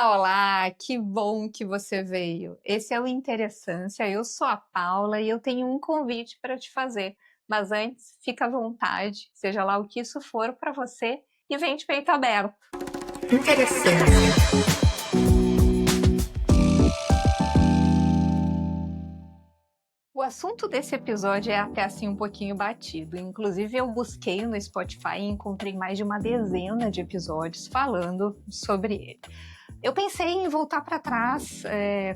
Olá, que bom que você veio. Esse é o Interessância, eu sou a Paula e eu tenho um convite para te fazer. Mas antes, fica à vontade, seja lá o que isso for para você, e vem de peito aberto. Interessância. O assunto desse episódio é até assim um pouquinho batido. Inclusive, eu busquei no Spotify e encontrei mais de uma dezena de episódios falando sobre ele. Eu pensei em voltar para trás,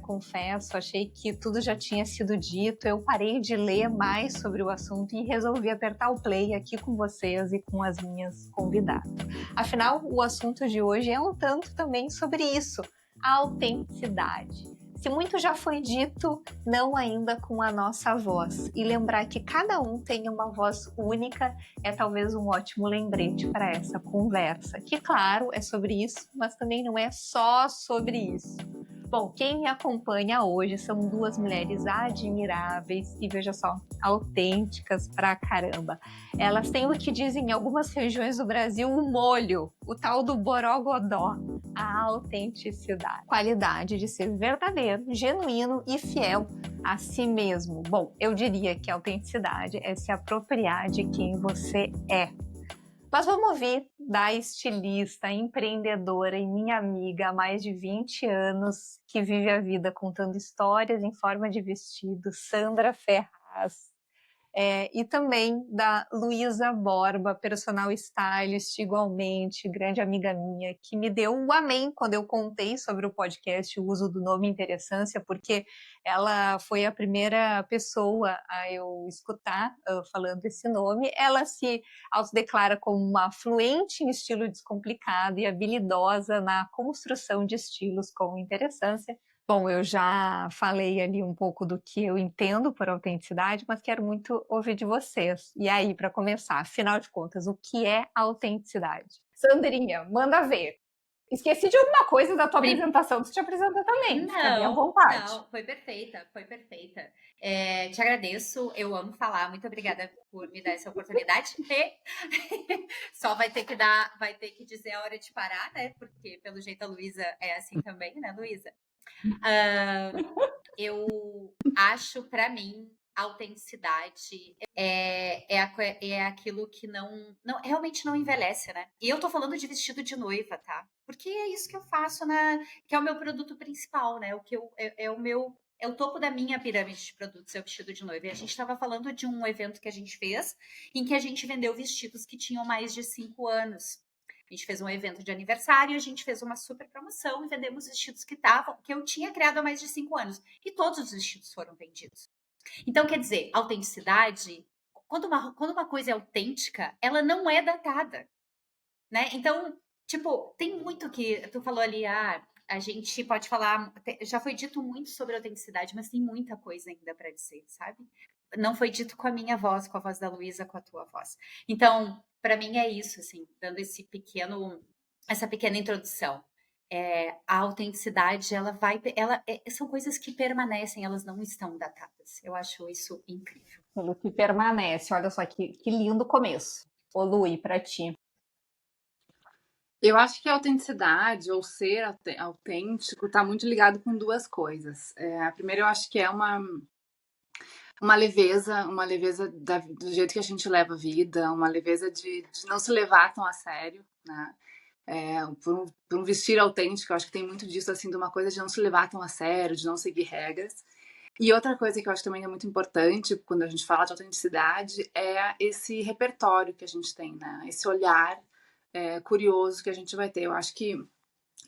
confesso, achei que tudo já tinha sido dito. Eu parei de ler mais sobre o assunto e resolvi apertar o play aqui com vocês e com as minhas convidadas. Afinal, o assunto de hoje é um tanto também sobre isso, a autenticidade. Se muito já foi dito, não ainda com a nossa voz. E lembrar que cada um tem uma voz única é talvez um ótimo lembrete para essa conversa. Que, claro, é sobre isso, mas também não é só sobre isso. Bom, quem me acompanha hoje são duas mulheres admiráveis e, veja só, autênticas pra caramba. Elas têm o que dizem em algumas regiões do Brasil o molho, o tal do borogodó, a autenticidade. Qualidade de ser verdadeiro, genuíno e fiel a si mesmo. Bom, eu diria que a autenticidade é se apropriar de quem você é. Mas vamos ouvir da estilista, empreendedora e minha amiga há mais de 20 anos, que vive a vida contando histórias em forma de vestido, Sandra Ferraz. E também da Luísa Borba, personal stylist, igualmente, grande amiga minha, que me deu um amém quando eu contei sobre o podcast, o uso do nome Interessância, porque ela foi a primeira pessoa a eu escutar falando esse nome. Ela se autodeclara como uma fluente em estilo descomplicado e habilidosa na construção de estilos com interessância. Bom, eu já falei ali um pouco do que eu entendo por autenticidade, mas quero muito ouvir de vocês. E aí, para começar, afinal de contas, o que é autenticidade? Sandrinha, manda ver. Esqueci de alguma coisa da tua apresentação, tu te apresenta também, fica bem à vontade. Não, foi perfeita, foi perfeita. Te agradeço, eu amo falar, muito obrigada por me dar essa oportunidade. Só vai ter que dizer a hora de parar, né? Porque pelo jeito a Luísa é assim também, né, Luísa? Eu acho, para mim, autenticidade é aquilo que realmente não envelhece, né? E eu tô falando de vestido de noiva, tá? Porque é isso que eu faço, que é o meu produto principal, né? É o topo da minha pirâmide de produtos, é o vestido de noiva. E a gente estava falando de um evento que a gente fez, em que a gente vendeu vestidos que tinham mais de 5 anos. A gente fez um evento de aniversário, a gente fez uma super promoção e vendemos vestidos que eu tinha criado há mais de 5 anos. E todos os vestidos foram vendidos. Então, quer dizer, autenticidade, quando uma coisa é autêntica, ela não é datada, né? Então, tipo, tem muito que tu falou ali, a gente pode falar, já foi dito muito sobre autenticidade, mas tem muita coisa ainda para dizer, sabe? Não foi dito com a minha voz, com a voz da Luísa, com a tua voz. Então, para mim é isso, assim, dando essa pequena introdução. A autenticidade, são coisas que permanecem, elas não estão datadas. Eu acho isso incrível. Pelo que permanece, olha só que lindo começo. Ô Lu, e pra ti? Eu acho que a autenticidade ou ser autêntico está muito ligado com duas coisas. A primeira, eu acho que é uma leveza do jeito que a gente leva a vida, uma leveza de não se levar tão a sério, né? Por um vestir autêntico, eu acho que tem muito disso, assim, de uma coisa de não se levar tão a sério, de não seguir regras. E outra coisa que eu acho também é muito importante quando a gente fala de autenticidade é esse repertório que a gente tem, né? Esse olhar curioso que a gente vai ter. Eu acho que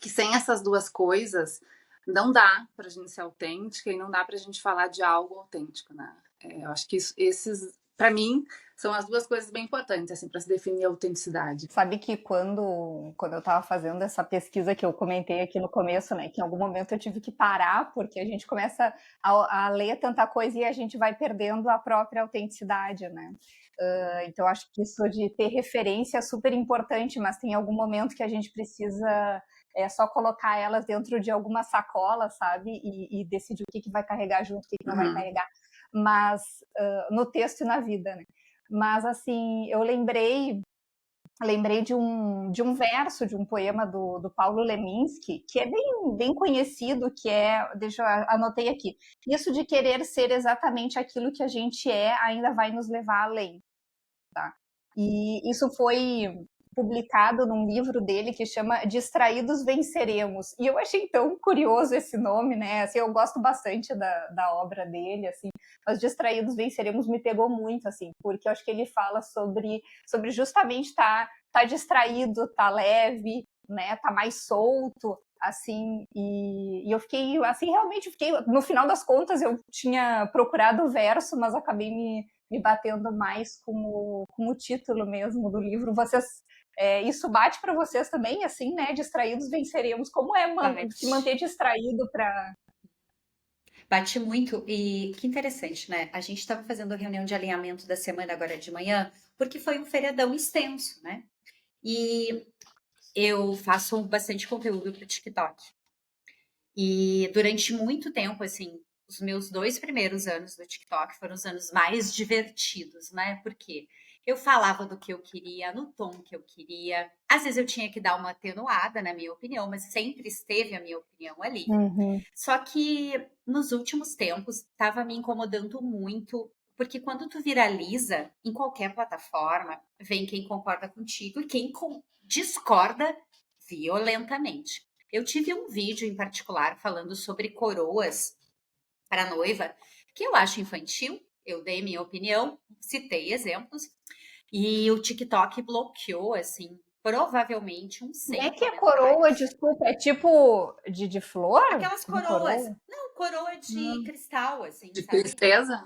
sem essas duas coisas não dá pra gente ser autêntica e não dá pra gente falar de algo autêntico, né? Eu acho que esses, pra mim, são as duas coisas bem importantes, assim, pra se definir a autenticidade. Sabe que quando eu estava fazendo essa pesquisa que eu comentei aqui no começo, né, que em algum momento eu tive que parar, porque a gente começa a ler tanta coisa e a gente vai perdendo a própria autenticidade, né? Então acho que isso de ter referência é super importante, mas tem algum momento que a gente precisa só colocar elas dentro de alguma sacola, sabe? E decidir o que vai carregar junto, o que não vai carregar. Mas no texto e na vida, né? Mas, assim, eu lembrei lembrei de um verso, de um poema do Paulo Leminski, que é bem conhecido, que é, deixa eu anotei aqui, isso de querer ser exatamente aquilo que a gente é ainda vai nos levar além, tá? E isso foi publicado num livro dele que chama Distraídos Venceremos. E eu achei tão curioso esse nome, né? Assim, eu gosto bastante da obra dele, assim, mas Distraídos Venceremos me pegou muito, assim, porque eu acho que ele fala sobre justamente tá distraído, tá leve, né? Tá mais solto, assim, e eu fiquei, assim, realmente fiquei, no final das contas eu tinha procurado o verso, mas acabei me batendo mais com o título mesmo do livro. Isso bate para vocês também, assim, né? Distraídos venceremos. Como é se manter distraído para... Bate muito, e que interessante, né? A gente estava fazendo a reunião de alinhamento da semana agora de manhã, porque foi um feriadão extenso, né? E eu faço bastante conteúdo para o TikTok. E durante muito tempo, assim, os meus 2 primeiros anos do TikTok foram os anos mais divertidos, né? Porque eu falava do que eu queria, no tom que eu queria. Às vezes eu tinha que dar uma atenuada, na minha opinião, mas sempre esteve a minha opinião ali. Só que nos últimos tempos estava me incomodando muito, porque quando tu viraliza em qualquer plataforma, vem quem concorda contigo e quem discorda violentamente. Eu tive um vídeo em particular falando sobre coroas para noiva, que eu acho infantil. Eu dei minha opinião, citei exemplos, e o TikTok bloqueou, assim, provavelmente uns 100 Como é que é coroa? comentários. Desculpa, é tipo de flor? Aquelas De coroas, coroa? não, coroa de cristal, assim, De sabe? tristeza?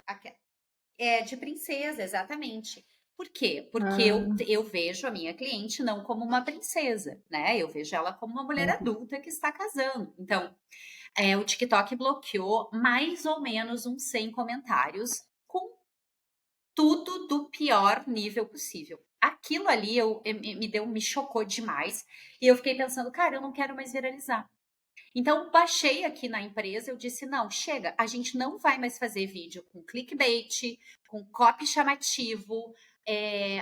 É, de princesa, exatamente. Por quê? Porque Ah, eu vejo a minha cliente não como uma princesa, né? Eu vejo ela como uma mulher adulta que está casando. Então, o TikTok bloqueou mais ou menos uns 100 comentários com tudo do pior nível possível. Aquilo ali me chocou demais. E eu fiquei pensando, cara, eu não quero mais viralizar. Então, baixei aqui na empresa, eu disse, não, chega, a gente não vai mais fazer vídeo com clickbait, com copy chamativo,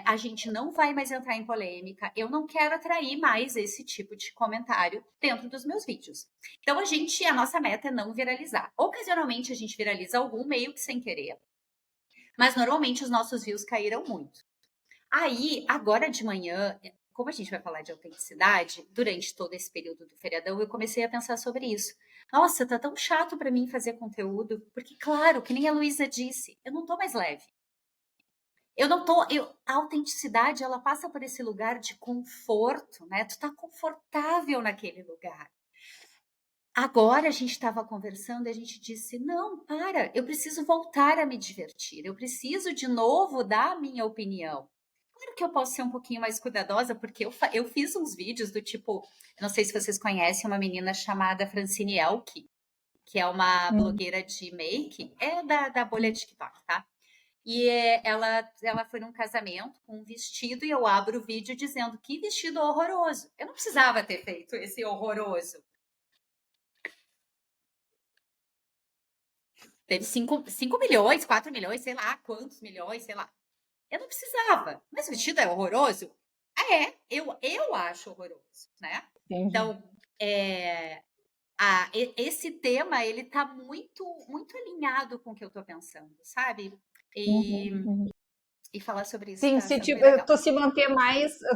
a gente não vai mais entrar em polêmica, eu não quero atrair mais esse tipo de comentário dentro dos meus vídeos. Então, a nossa meta é não viralizar. Ocasionalmente, a gente viraliza algum meio que sem querer, mas normalmente os nossos views caíram muito. Aí, agora de manhã, como a gente vai falar de autenticidade, durante todo esse período do feriadão, eu comecei a pensar sobre isso. Nossa, tá tão chato para mim fazer conteúdo, porque, claro, que nem a Luísa disse, eu não tô mais leve. A autenticidade, ela passa por esse lugar de conforto, né? Tu tá confortável naquele lugar. Agora a gente estava conversando e a gente disse: não, para, eu preciso voltar a me divertir, eu preciso de novo dar a minha opinião. Claro que eu posso ser um pouquinho mais cuidadosa, porque eu fiz uns vídeos do tipo, não sei se vocês conhecem uma menina chamada Francine Elke, que é uma blogueira de make, é da bolha TikTok, tá? E ela foi num casamento com um vestido e eu abro o vídeo dizendo que vestido horroroso. Eu não precisava ter feito esse horroroso. Teve 5 milhões, 4 milhões, sei lá quantos milhões, sei lá. Eu não precisava. Mas o vestido é horroroso? Eu acho horroroso, né? entendi. Então, esse tema, ele tá muito, muito alinhado com o que eu tô pensando, sabe? E falar sobre isso Sim, tá sendo bem tipo, legal.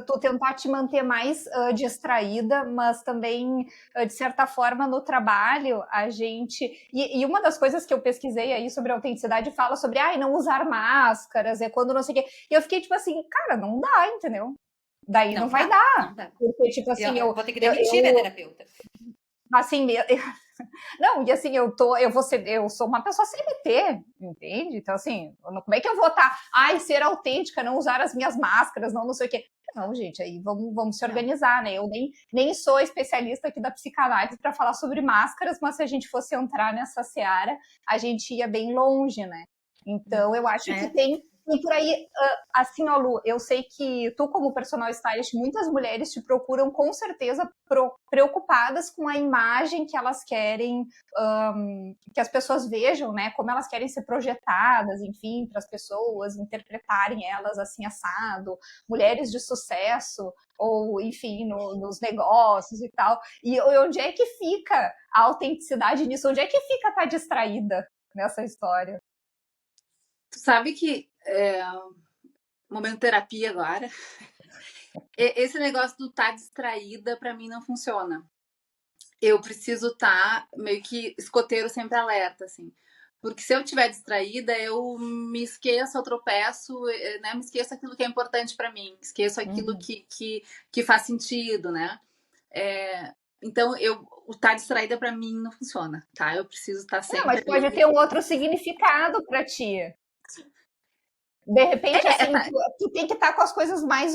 tu tentar te manter mais distraída, mas também, de certa forma, no trabalho, a gente... E uma das coisas que eu pesquisei aí sobre autenticidade fala sobre, não usar máscaras, quando não sei o quê. E eu fiquei tipo assim, cara, não dá, entendeu? Daí não vai dar. Não dá. Porque, tipo assim, Eu vou ter que demitir a terapeuta. assim, não, e assim, eu sou uma pessoa CLT, entende? Então, assim, como é que eu vou estar, ser autêntica, não usar as minhas máscaras, não sei o quê. Não, gente, aí vamos se organizar, né? Eu nem sou especialista aqui da psicanálise para falar sobre máscaras, mas se a gente fosse entrar nessa seara, a gente ia bem longe, né? Então, eu acho que tem E por aí, assim, ó, Lu, eu sei que tu, como personal stylist, muitas mulheres te procuram com certeza preocupadas com a imagem que elas querem que as pessoas vejam, né? Como elas querem ser projetadas, enfim, para as pessoas interpretarem elas assim, assado, mulheres de sucesso, ou, enfim, nos negócios e tal. E onde é que fica a autenticidade nisso? Onde é que fica estar distraída nessa história? Tu sabe que momento terapia agora. Esse negócio do estar distraída para mim não funciona. Eu preciso estar meio que escoteiro sempre alerta, assim. Porque se eu estiver distraída, eu me esqueço, eu tropeço, né? Me esqueço aquilo que é importante para mim, esqueço aquilo que faz sentido, né? Então, o estar distraída para mim não funciona, tá? Eu preciso estar Não, sempre mas pode ter um outro significado para ti. De repente, assim, tu tem que estar com as coisas mais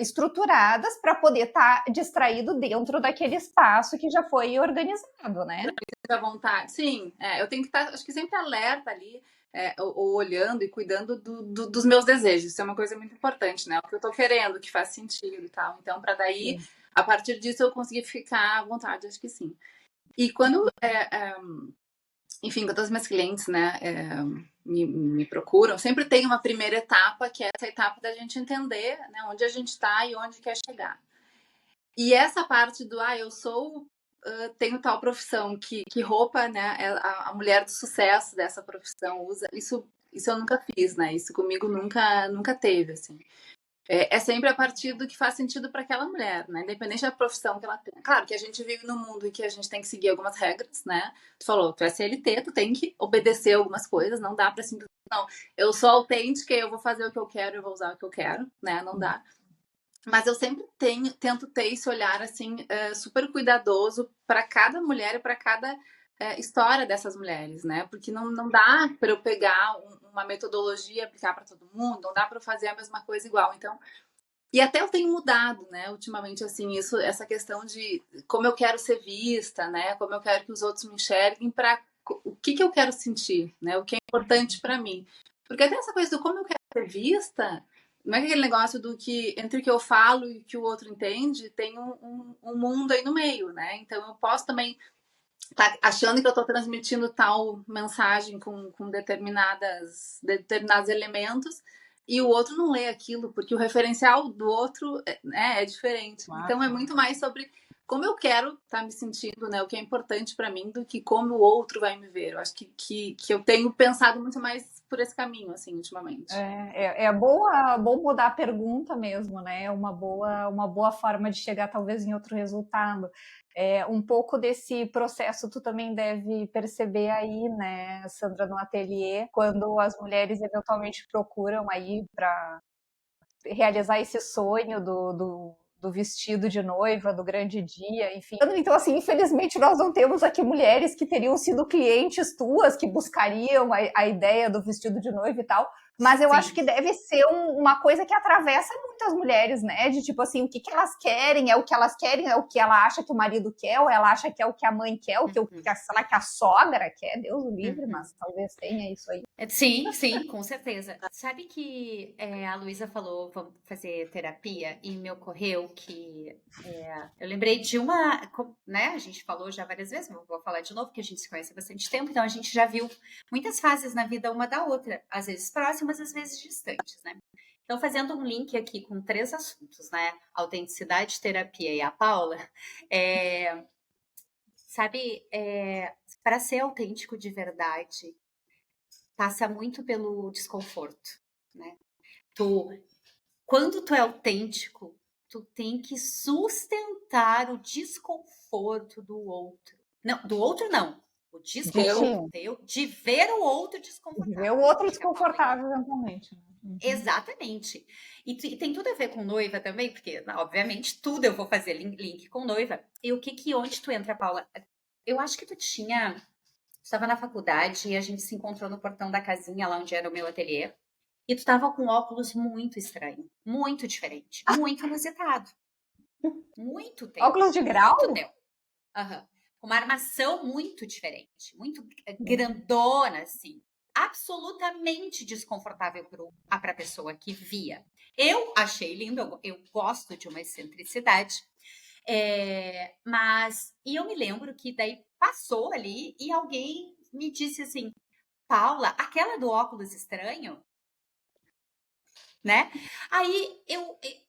estruturadas para poder estar distraído dentro daquele espaço que já foi organizado, né? à vontade. Sim, eu tenho que estar, acho que sempre alerta ali, ou olhando e cuidando dos meus desejos. Isso é uma coisa muito importante, né? O que eu tô querendo, o que faz sentido e tal. Então, para daí, a partir disso, eu conseguir ficar à vontade, acho que sim. E quando, enfim, quando as minhas clientes, né, me procuram, sempre tem uma primeira etapa, que é essa etapa da gente entender, né, onde a gente está e onde quer chegar. E essa parte do, eu sou, tenho tal profissão, que roupa, né, a mulher de sucesso dessa profissão usa, isso eu nunca fiz, né, isso comigo nunca teve, assim. É sempre a partir do que faz sentido para aquela mulher, né? Independente da profissão que ela tem. Claro que a gente vive num mundo em que a gente tem que seguir algumas regras, né? Tu falou, tu é CLT, tu tem que obedecer algumas coisas, não dá para simplesmente, não, eu sou autêntica, eu vou fazer o que eu quero, eu vou usar o que eu quero, né? Não dá. Mas eu sempre tento ter esse olhar, assim, super cuidadoso para cada mulher e para cada história dessas mulheres, né? Porque não dá para eu pegar uma metodologia e aplicar para todo mundo, não dá para fazer a mesma coisa igual. Então, e até eu tenho mudado, né, ultimamente, assim, essa questão de como eu quero ser vista, né? Como eu quero que os outros me enxerguem, para o que eu quero sentir, né? O que é importante para mim. Porque até essa coisa do como eu quero ser vista, não é aquele negócio do que entre o que eu falo e o que o outro entende, tem um mundo aí no meio, né? Então eu posso também tá achando que eu estou transmitindo tal mensagem com determinados elementos e o outro não lê aquilo, porque o referencial do outro é diferente. Claro. Então é muito mais sobre como eu quero estar me sentindo, né? O que é importante para mim do que como o outro vai me ver. Eu acho que eu tenho pensado muito mais por esse caminho, assim, ultimamente. Bom mudar a pergunta mesmo, né? Uma boa forma de chegar talvez em outro resultado. Um pouco desse processo tu também deve perceber aí, né, Sandra, no ateliê, quando as mulheres eventualmente procuram aí para realizar esse sonho do vestido de noiva, do grande dia, enfim. Então, assim, infelizmente nós não temos aqui mulheres que teriam sido clientes tuas, que buscariam a ideia do vestido de noiva e tal, mas eu acho que deve ser uma coisa que atravessa muitas mulheres, né? De tipo assim, o que elas querem, é o que elas querem, é o que ela acha que o marido quer, ou ela acha que é o que a mãe quer, o que, sei lá, que a sogra quer, Deus o livre, mas talvez tenha isso aí. Sim, com certeza. Sabe que a Luísa falou, vamos fazer terapia, e me ocorreu que eu lembrei de uma, né? A gente falou já várias vezes, mas vou falar de novo, que a gente se conhece há bastante tempo, então a gente já viu muitas fases na vida uma da outra, às vezes próximas, às vezes distantes, né? Então, fazendo um link aqui com 3 assuntos, né? Autenticidade, terapia e a Paula, sabe, para ser autêntico de verdade, passa muito pelo desconforto, né? Quando tu é autêntico, tu tem que sustentar o desconforto do outro. Não, do outro não. O desconforto teu de ver o outro desconfortável. Ver o outro desconfortável, eventualmente. Exatamente. E tem tudo a ver com noiva também, porque, obviamente, tudo eu vou fazer link com noiva. E onde tu entra, Paula? Eu acho que tu estava na faculdade e a gente se encontrou no portão da casinha, lá onde era o meu ateliê. E tu estava com óculos muito estranho, muito diferente, muito inusitado. Muito teu. Óculos de grau? Muito teu. Uma armação muito diferente, muito grandona, assim. absolutamente desconfortável para a pessoa que via. Eu achei lindo, eu gosto de uma excentricidade, e eu me lembro que daí passou ali e alguém me disse assim, Paula, aquela do óculos estranho, né? Aí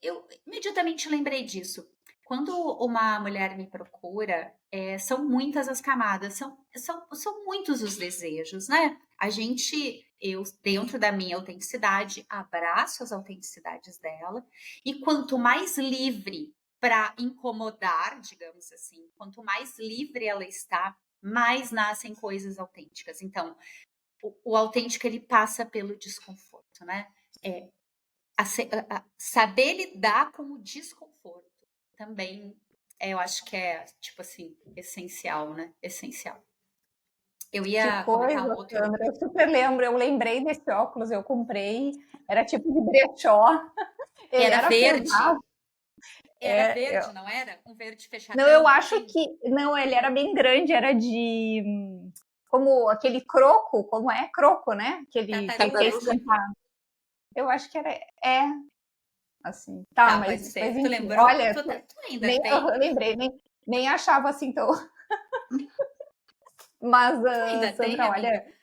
eu imediatamente lembrei disso. Quando uma mulher me procura, são muitas as camadas, são muitos os desejos, né? Eu, dentro da minha autenticidade, abraço as autenticidades dela, e quanto mais livre para incomodar, digamos assim, quanto mais livre ela está, mais nascem coisas autênticas. Então, o autêntico, ele passa pelo desconforto, né? Saber lidar com o desconforto também, eu acho que é, tipo assim, essencial, né? Essencial. Eu Que ia comentar coisa, um outro. Sandra. Eu super lembro. Eu lembrei desse óculos. Eu comprei. Era tipo de brechó. Ele Era era verde. pesado. Era verde, não era? Um verde Não, eu fechadão, acho assim? que. Não, ele era bem grande. Era de. Como aquele croco. Como é? Croco, né? Que é Tartaruga. estampado. Eu acho que era. Assim. Tá, Tá, pode mas ser. Tu enfim. lembrou? Olha, Tu ainda nem, eu tem? lembrei. Nem achava assim tão. Mas, Tu ainda tem, Sandra, amiga? olha.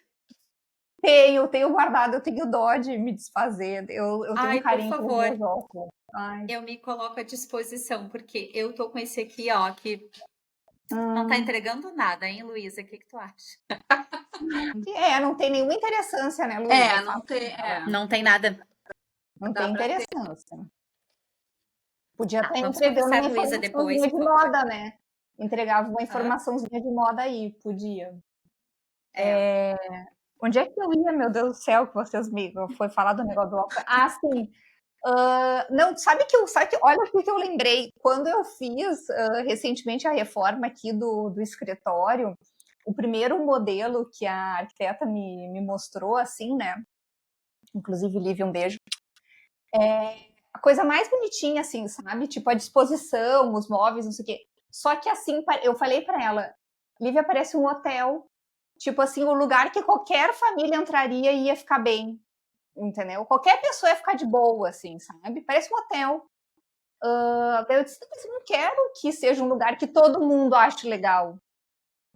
Tenho guardado, eu tenho dó de me desfazer. Eu tenho um Ai, por carinho pelos favor, meus óculos. Ai. eu me coloco à disposição, porque eu tô com esse aqui, ó, que não tá Hum. entregando nada, hein, Luísa? O que tu acha? Não tem nenhuma interessância, né, Luísa? Não tem. Não tem nada. Não Dá tem pra ter. interessância. Podia estar Vamos entregando conversar, uma Luísa, depois, informaçãozinha de por favor. moda, né? Entregava uma Hã? informaçãozinha de moda aí, podia. É. Onde é que eu ia, meu Deus do céu, que vocês me foi falar do negócio do óculos? Ah, sim. Não, sabe que olha o que eu lembrei. Quando eu fiz recentemente a reforma aqui do escritório, o primeiro modelo que a arquiteta me mostrou, assim, né? Inclusive, Lívia, um beijo. A coisa mais bonitinha, assim, sabe? Tipo, a disposição, os móveis, não sei o quê. Só que, assim, eu falei para ela, Lívia, parece um hotel. Tipo assim, o lugar que qualquer família entraria e ia ficar bem. Entendeu? Qualquer pessoa ia ficar de boa, assim, sabe? Parece um hotel. Daí eu disse, mas eu não quero que seja um lugar que todo mundo ache legal.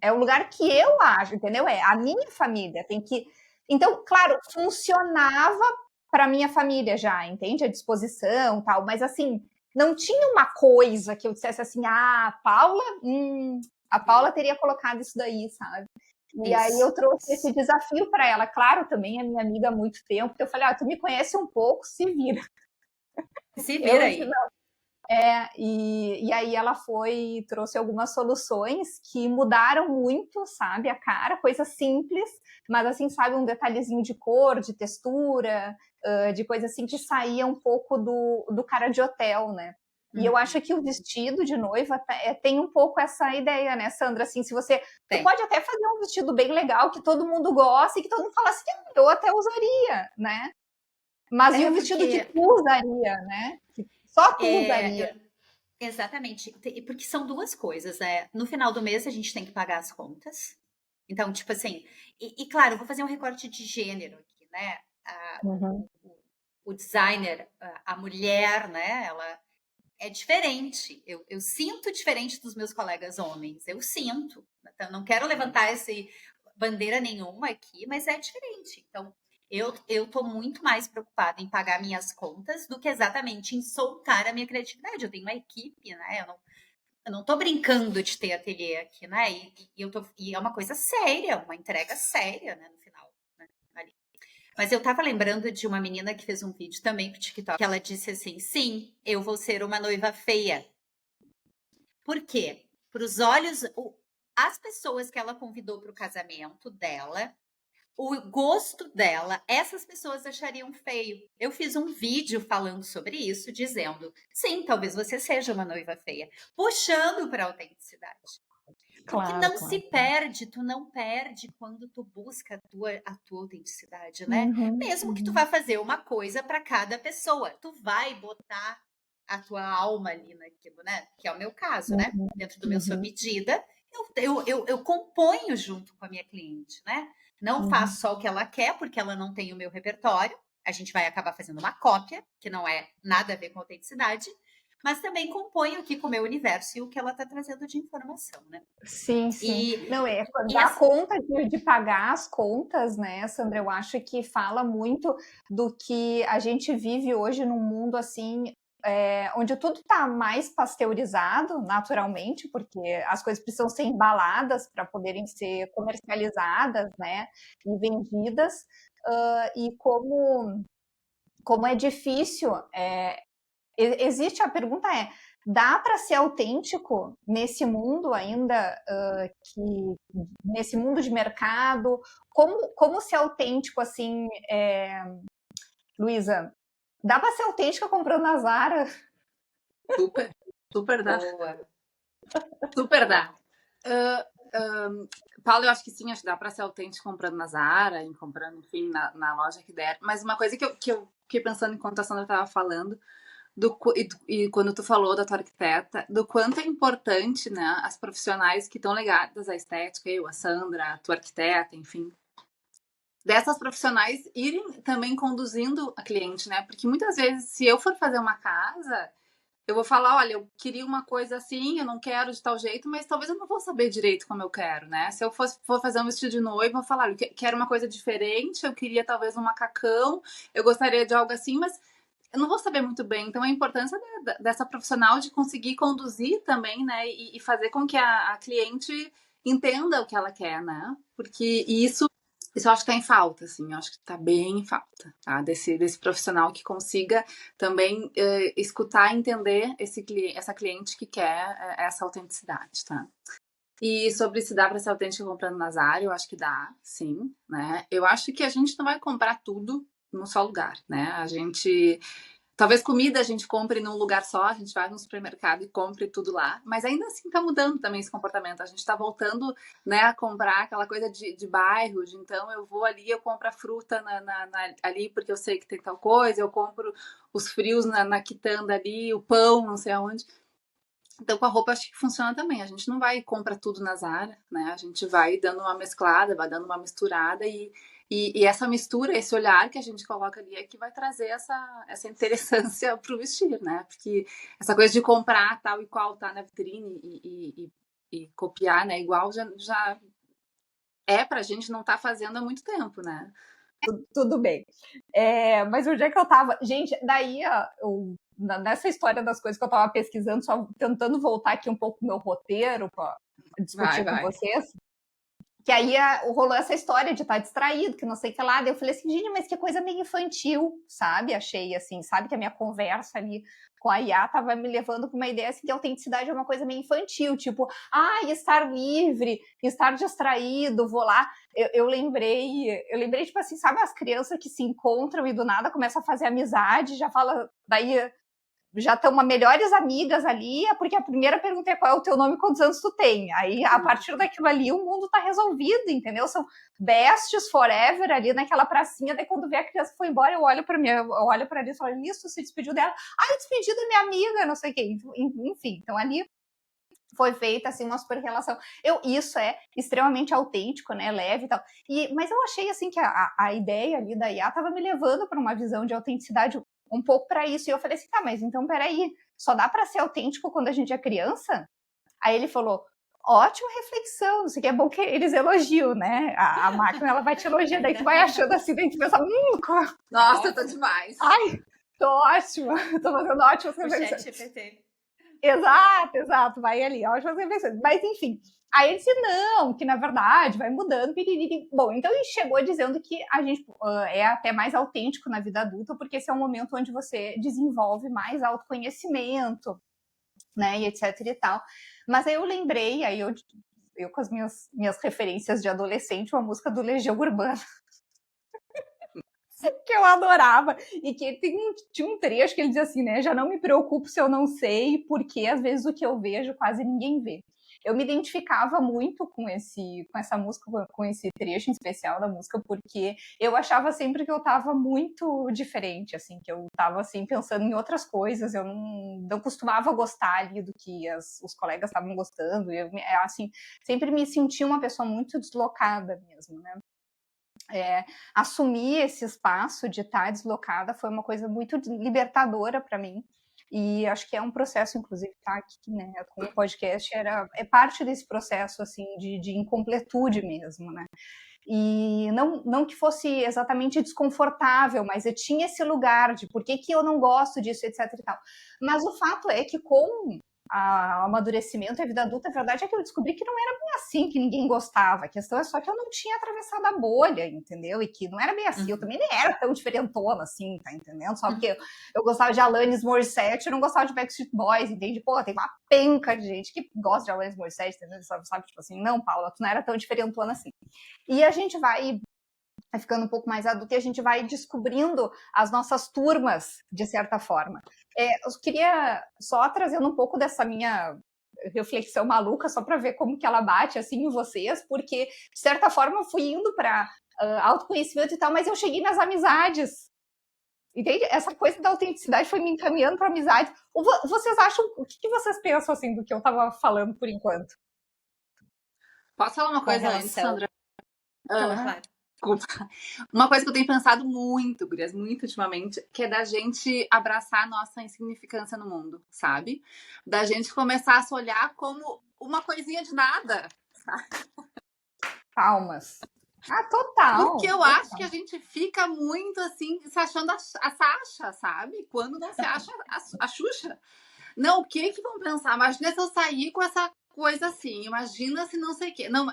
É o lugar que eu acho, entendeu? É a minha família. Tem que. Então, claro, funcionava para minha família já, entende? A disposição tal, mas assim, não tinha uma coisa que eu dissesse assim, a Paula teria colocado isso daí, sabe? E aí eu Isso. trouxe esse desafio para ela. Claro, também é minha amiga há muito tempo, então eu falei, tu me conhece um pouco, se vira. Se Eu vira disse, aí. e aí ela trouxe algumas soluções que mudaram muito, sabe, a cara, coisa simples, mas assim, sabe, um detalhezinho de cor, de textura, de coisa assim que saía um pouco do cara de hotel, né? E eu acho que o vestido de noiva tem um pouco essa ideia, né, Sandra? Assim, tu Tem. pode até fazer um vestido bem legal, que todo mundo gosta e que todo mundo fala assim, eu até usaria, né? Mas e o vestido que Porque tu usaria, né? Que só tu usaria. exatamente, porque são duas coisas, né? No final do mês a gente tem que pagar as contas. Então, tipo assim, claro, eu vou fazer um recorte de gênero aqui, né? Uhum. O designer, a mulher, né? Ela é diferente. Eu sinto diferente dos meus colegas homens. Eu sinto. Então, não quero levantar essa bandeira nenhuma aqui, mas é diferente. Então, eu tô muito mais preocupada em pagar minhas contas do que exatamente em soltar a minha criatividade. Eu tenho uma equipe, né? Eu não tô brincando de ter ateliê aqui, né? E é uma coisa séria, uma entrega séria, né? No final, né? Ali. Mas eu tava lembrando de uma menina que fez um vídeo também pro TikTok, que ela disse assim: sim, eu vou ser uma noiva feia. Por quê? Para os olhos, as pessoas que ela convidou para o casamento dela, o gosto dela, essas pessoas achariam feio. Eu fiz um vídeo falando sobre isso, dizendo: sim, talvez você seja uma noiva feia, puxando para a autenticidade. Porque Claro, não se claro. perde, tu não perde quando tu busca a tua autenticidade, né? Uhum, Mesmo que tu uhum, vá fazer uma coisa para cada pessoa, tu vai botar a tua alma ali naquilo, né? Que é o meu caso, né? uhum, Dentro do meu sob uhum. medida, eu componho junto com a minha cliente, né? Não faço só o que ela quer, porque ela não tem o meu repertório. A gente vai acabar fazendo uma cópia, que não é nada a ver com autenticidade, mas também componho aqui com o meu universo e o que ela está trazendo de informação, né? Sim, sim. E, Não, e dar conta de pagar as contas, né, Sandra? Eu acho que fala muito do que a gente vive hoje num mundo assim, onde tudo está mais pasteurizado, naturalmente, porque as coisas precisam ser embaladas para poderem ser comercializadas, né, e vendidas. E como é difícil, existe a pergunta dá para ser autêntico nesse mundo ainda, nesse mundo de mercado? Como ser autêntico assim, Luísa? Dá para ser autêntica comprando na Zara? Super dá. boa. Super dá. Paulo, eu acho que sim, acho que dá para ser autêntico comprando na Zara, comprando, enfim, na loja que der. Mas uma coisa que eu fiquei pensando enquanto a Sandra estava falando, e quando tu falou da tua arquiteta, do quanto é importante, né, as profissionais que estão ligadas à estética, eu, a Sandra, a tua arquiteta, enfim, dessas profissionais irem também conduzindo a cliente, né? Porque muitas vezes, se eu for fazer uma casa, eu vou falar, olha, eu queria uma coisa assim, eu não quero de tal jeito, mas talvez eu não vou saber direito como eu quero, né? Se eu for fazer um vestido de noiva, eu vou falar, eu quero uma coisa diferente, eu queria talvez um macacão, eu gostaria de algo assim, mas eu não vou saber muito bem. Então, a importância dessa profissional de conseguir conduzir também, né? E fazer com que a cliente entenda o que ela quer, né? Porque isso eu acho que está em falta, assim, eu acho que está bem em falta, tá? Desse profissional que consiga também escutar e entender essa cliente que quer essa autenticidade, tá? E sobre se dá para ser autêntica comprando na Zara, eu acho que dá, sim, né? Eu acho que a gente não vai comprar tudo num só lugar, né? A gente talvez comida a gente compre num lugar só, a gente vai no supermercado e compre tudo lá, mas ainda assim tá mudando também esse comportamento. A gente tá voltando, né, a comprar aquela coisa de bairro, de então eu vou ali, eu compro a fruta ali porque eu sei que tem tal coisa, eu compro os frios na quitanda ali, o pão, não sei aonde. Então, com a roupa, acho que funciona também. A gente não vai e compra tudo na Zara, né? A gente vai dando uma mesclada, vai dando uma misturada e essa mistura, esse olhar que a gente coloca ali é que vai trazer essa interessância pro vestir, né? Porque essa coisa de comprar tal e qual tá na vitrine e copiar, né? Igual já é pra gente não tá fazendo há muito tempo, né? Tudo bem. Mas onde é que eu tava? Gente, daí nessa história das coisas que eu tava pesquisando, só tentando voltar aqui um pouco no meu roteiro para discutir com vocês, que aí rolou essa história de estar distraído, que não sei o que lá. Daí eu falei assim, gente, mas que coisa meio infantil, sabe? Achei assim, sabe? Que a minha conversa ali com a Iá tava me levando para uma ideia assim, que a autenticidade é uma coisa meio infantil, tipo, estar livre, estar distraído, vou lá. Eu lembrei, tipo assim, sabe as crianças que se encontram e do nada começam a fazer amizade, já fala, daí já estão melhores amigas ali, porque a primeira pergunta é qual é o teu nome e quantos anos tu tem. Aí, a partir daquilo ali, o mundo tá resolvido, entendeu? São besties forever ali naquela pracinha, daí quando vê a criança foi embora, eu olho pra ali e falo, isso, se despediu dela. Despedi da minha amiga, não sei o quê. Enfim, então ali foi feita assim uma super relação. Isso é extremamente autêntico, né? Leve e tal. Mas eu achei assim que a ideia ali da IA estava me levando para uma visão de autenticidade um pouco para isso. E eu falei assim, tá, mas então peraí, só dá para ser autêntico quando a gente é criança? Aí ele falou, ótima reflexão, não sei o que, é bom que eles elogiam, né? A máquina, ela vai te elogiar, daí tu vai achando assim, daí tu pensa, Nossa, tô demais. Ai, tô ótima, tô fazendo ótimas reflexões. ChatGPT. Exato, vai ali, ótimas reflexões. Mas enfim, aí ele disse não, que na verdade vai mudando. Bom, então ele chegou dizendo que a gente é até mais autêntico na vida adulta, porque esse é um momento onde você desenvolve mais autoconhecimento, né, e etc e tal. Mas aí eu lembrei, aí eu com as minhas referências de adolescente, uma música do Legião Urbana, que eu adorava, e que tinha um trecho que ele dizia assim, né, já não me preocupo se eu não sei, porque às vezes o que eu vejo quase ninguém vê. eu me identificava muito com essa música, com esse trecho em especial da música, porque eu achava sempre que eu estava muito diferente, assim, que eu estava assim pensando em outras coisas, eu não costumava gostar ali do que os colegas estavam gostando, eu assim, sempre me senti uma pessoa muito deslocada mesmo, né? Assumir esse espaço de estar deslocada foi uma coisa muito libertadora para mim. E acho que é um processo, inclusive, tá aqui, né, com o podcast, é parte desse processo, assim, de incompletude mesmo, né? E não que fosse exatamente desconfortável, mas eu tinha esse lugar de por que eu não gosto disso, etc e tal. Mas o fato é que com o amadurecimento e a vida adulta, a verdade é que eu descobri que não era bem assim, que ninguém gostava. A questão é só que eu não tinha atravessado a bolha, entendeu? E que não era bem assim. Eu também nem era tão diferentona assim, tá entendendo? Só porque eu gostava de Alanis Morissette, eu não gostava de Backstreet Boys, entende? Pô, tem uma penca de gente que gosta de Alanis Morissette, entendeu? Sabe? Tipo assim, não, Paula, tu não era tão diferentona assim. E a gente vai ficando um pouco mais adulto e a gente vai descobrindo as nossas turmas, de certa forma. Eu queria só trazendo um pouco dessa minha reflexão maluca, só para ver como que ela bate assim em vocês, porque, de certa forma, eu fui indo para autoconhecimento e tal, mas eu cheguei nas amizades. Entende? Essa coisa da autenticidade foi me encaminhando para amizade. Vocês acham, o que vocês pensam assim do que eu estava falando por enquanto? Posso falar uma Com coisa antes, relação. Sandra? Claro. Desculpa. Uma coisa que eu tenho pensado muito, gurias, muito ultimamente, que é da gente abraçar a nossa insignificância no mundo, sabe? Da gente começar a se olhar como uma coisinha de nada, sabe? Palmas. Total. Porque eu acho que a gente fica muito assim, se achando a Sasha, sabe? Quando não se acha a Xuxa. Não, o que vão pensar? Imagina se eu sair com essa coisa assim. Imagina se não sei o quê. Não,